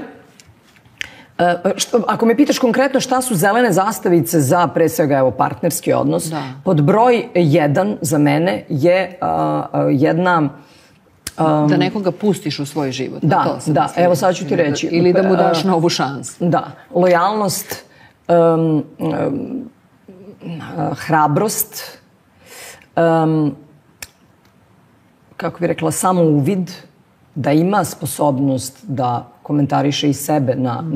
ako me pitaš konkretno šta su zelene zastavice za, pre svega, partnerski odnos, pod broj 1 za mene je jedna... Da nekoga pustiš u svoj život. Da, evo sad ću ti reći. Ili da mu daš novu šansu. Da, lojalnost, hrabrost, kako bih rekla, samouvid, da ima sposobnost da komentariše i sebe,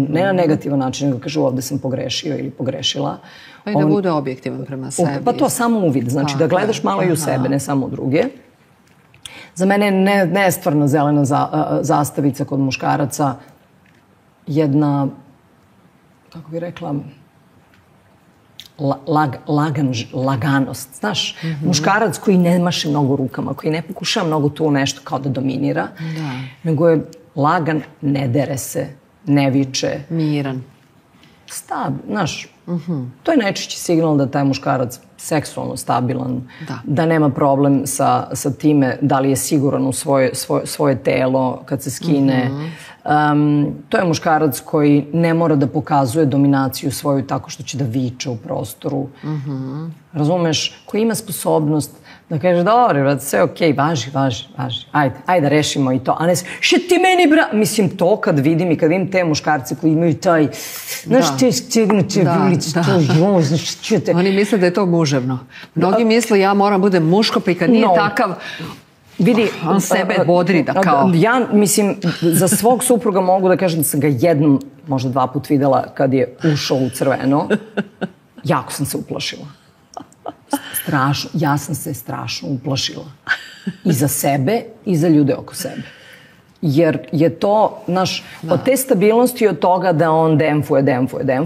ne na negativan način, nego kaže ovde sam pogrešio ili pogrešila. Pa i da bude objektivan prema sebi. Pa to samouvid, znači da gledaš malo i u sebe, ne samo u druge. Za mene je nestvarno zelena zastavica kod muškaraca jedna, kako bih rekla, laganost, znaš, muškarac koji ne maše mnogo rukama, koji ne pokušava mnogo tu nešto kao da dominira, nego je lagan, ne dere se, ne viče. Miran. Znaš, to je najčešći signal da taj muškarac seksualno stabilan, da nema problem sa time da li je siguran u svoje telo kad se skine. To je muškarac koji ne mora da pokazuje dominaciju svoju tako što će da viče u prostoru. Razumeš? Koji ima sposobnost da kaže, dobro, sve je okej, važi, ajde da rešimo i to. A ne se, še ti meni, mislim, to kad vidim i kad vidim te muškarce koji imaju taj, znaš, te stignute ulici, to, znaš, čujete. Oni misle da je to muževno. Mnogi misle, ja moram budem muško, pa i kad nije takav, vidi, on sebe bodri da kao... Ja, mislim, za svog supruga mogu da kažem da sam ga jednom, možda 2 put videla kad je ušao u crveno. Jako sam se uplašila. Strašno, ja sam se strašno uplašila. I za sebe i za ljude oko sebe. Jer je to, znaš, od te stabilnosti i od toga da on demfuje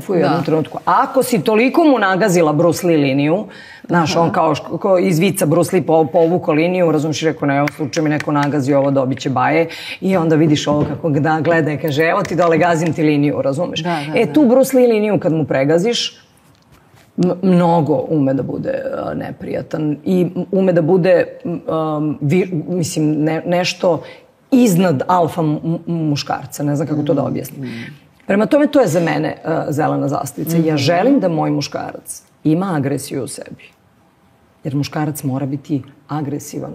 u jednom trenutku. Ako si toliko mu nagazila Bruce Lee liniju, znaš, on kao iz vica Bruce Lee povuko liniju, razumiješ, rekao, ne, ovo slučaj mi neko nagazi, ovo dobit će baje, i onda vidiš ovo kako gleda i kaže, evo ti dole, gazim ti liniju, razumiješ. Tu Bruce Lee liniju kad mu pregaziš, mnogo ume da bude neprijatan i ume da bude, mislim, nešto iznad alfa muškarca, ne znam kako to da objasnim. Prema tome, to je za mene zelena zastavica. Ja želim da moj muškarac ima agresiju u sebi. Jer muškarac mora biti agresivan.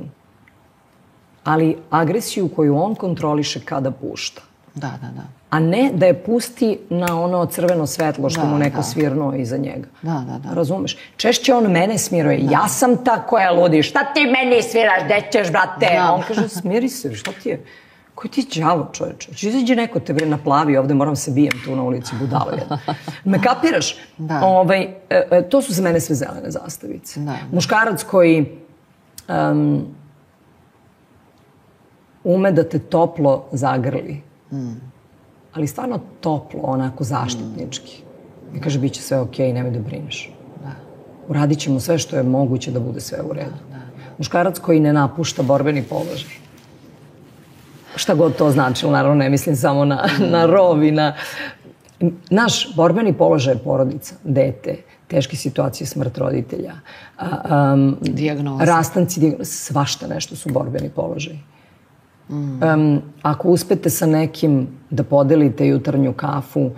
Ali agresiju koju on kontroliše kada pušta. Da. A ne da je pusti na ono crveno svetlo što mu neko svirnuo iza njega. Da. Razumeš? Češće on mene smiruje. Ja sam ta koja ludi. Šta ti meni sviraš? Gde ćeš, brate? A on kaže, smiri se. Šta ti je? Koji ti đavo, čoveče? Izađe neko te naplavi ovde, moram se bijem tu na ulici, budala jedna. Me kapiraš? To su za mene sve zelene zastavice. Muškarac koji ume da te toplo zagrli. Ali stvarno toplo, onako zaštitnički. I kaže, bit će sve okej, nemoj da brineš. Uradit ćemo sve što je moguće da bude sve u redu. Muškarac koji ne napušta borbeni položaj. Šta god to značilo, naravno ne mislim samo na rov i na... Naš borbeni položaj je porodica, dete, teške situacije, smrt roditelja, dijagnoza. rastanci, svašta nešto su borbeni položaj. Ako uspete sa nekim da podelite jutarnju kafu,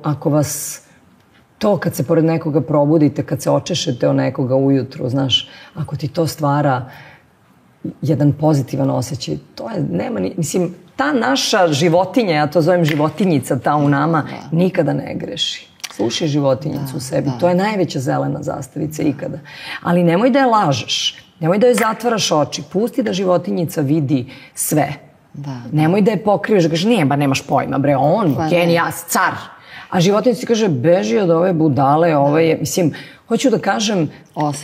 ako vas to kad se pored nekoga probudite, kad se očešete o nekoga ujutru, znaš, ako ti to stvara jedan pozitivan osjećaj, to je, nema ni, mislim, ta naša životinja, ja to zovem životinjica, ta u nama, nikada ne greši. Slušaj životinjicu u sebi, to je najveća zelena zastavica ikada. Ali nemoj da je lažeš, nemoj da joj zatvaraš oči, pusti da životinjica vidi sve. Nemoj da je pokrivaš, da kažeš, nije, ba nemaš pojma, bre, on, genijas, car. A životinjica ti kaže, beži od ove budale, ove je, mislim, hoću da kažem,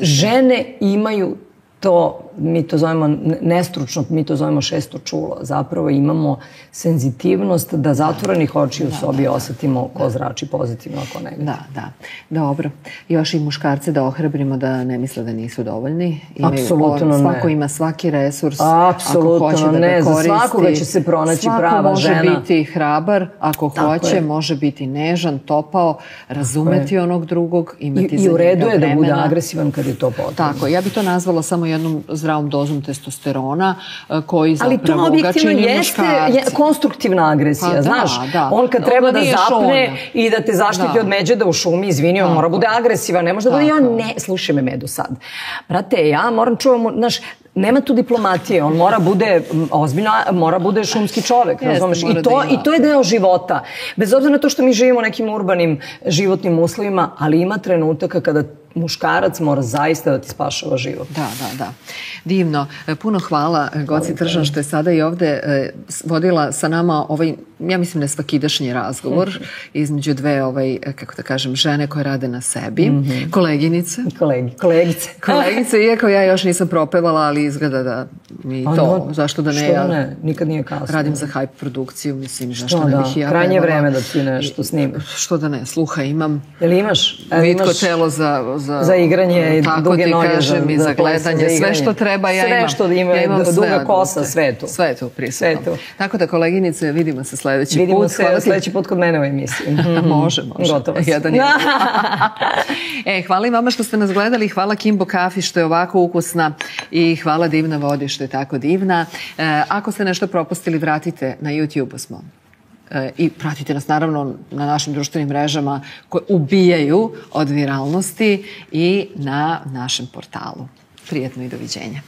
žene imaju to, mi to zovemo nestručno, mi to zovemo šesto čulo. Zapravo imamo senzitivnost da zatvorenih očiju u sobi osetimo ko zrači pozitivno, ako negativno. Da. Dobro. Još i muškarce da ohrabrimo da ne misle da nisu dovoljni. Apsolutno ne. Svako ima svaki resurs. Apsolutno ne. Za svakoga će se pronaći prava žena. Svako može biti hrabar, ako hoće, može biti nežan, topao, razumeti onog drugog, imati za njega vremena. I u redu je da bude agresivan kad je to potrebno. Tako, ja bih to nazvala samo jednom zdravom dozom testosterona koji zapravo ga čini muškarci. Ali to objektivno jeste konstruktivna agresija, znaš. On kad treba da zapne i da te zaštiti od međeda u šumi, izvini, on mora bude agresivan, ne može da bude ne, slušaj me Medu sad. Brate, ja moram čuvamo, znaš, nema tu diplomatije, on mora bude ozbiljno, mora bude šumski čovek, razumeš? I to je deo života. Bez obzira na to što mi živimo u nekim urbanim životnim uslovima, ali ima trenutaka kada muškarac mora zaista da ti spašava život. Da. Divno. Puno hvala Goci Tržan što je sada i ovde vodila sa nama ovaj, ja mislim, nesvakidašnji razgovor između dve, kako da kažem, žene koje rade na sebi. Koleginice. Kolegice, iako ja još nisam propevala, ali izgleda da mi to, zašto da ne, ja nikad nije kasno. Radim za Hype produkciju, mislim, zašto ne bih ja krajnje vreme da ti nešto snimaš. Što da ne, sluha imam. Jel imaš? Vitko telo za igranje i duge noge. Tako ti kažem, i za gledanje, sve što treba ja imam. Sve što ima, duga kosa, sve tu. Sve tu prisutno. Tako da, koleginice, vidimo se sledeći put. Vidimo se sledeći put kod mene u emisiji. Može. Gotovo se. Hvala i vama što ste nas gledali, hvala Kimbo kafi što je ovako ukusna i hvala Divna vodi što je tako divna. Ako ste nešto propustili, vratite, na YouTube-u smo. I pratite nas naravno na našim društvenim mrežama koje ubijaju od viralnosti i na našem portalu. Prijetno i doviđenja.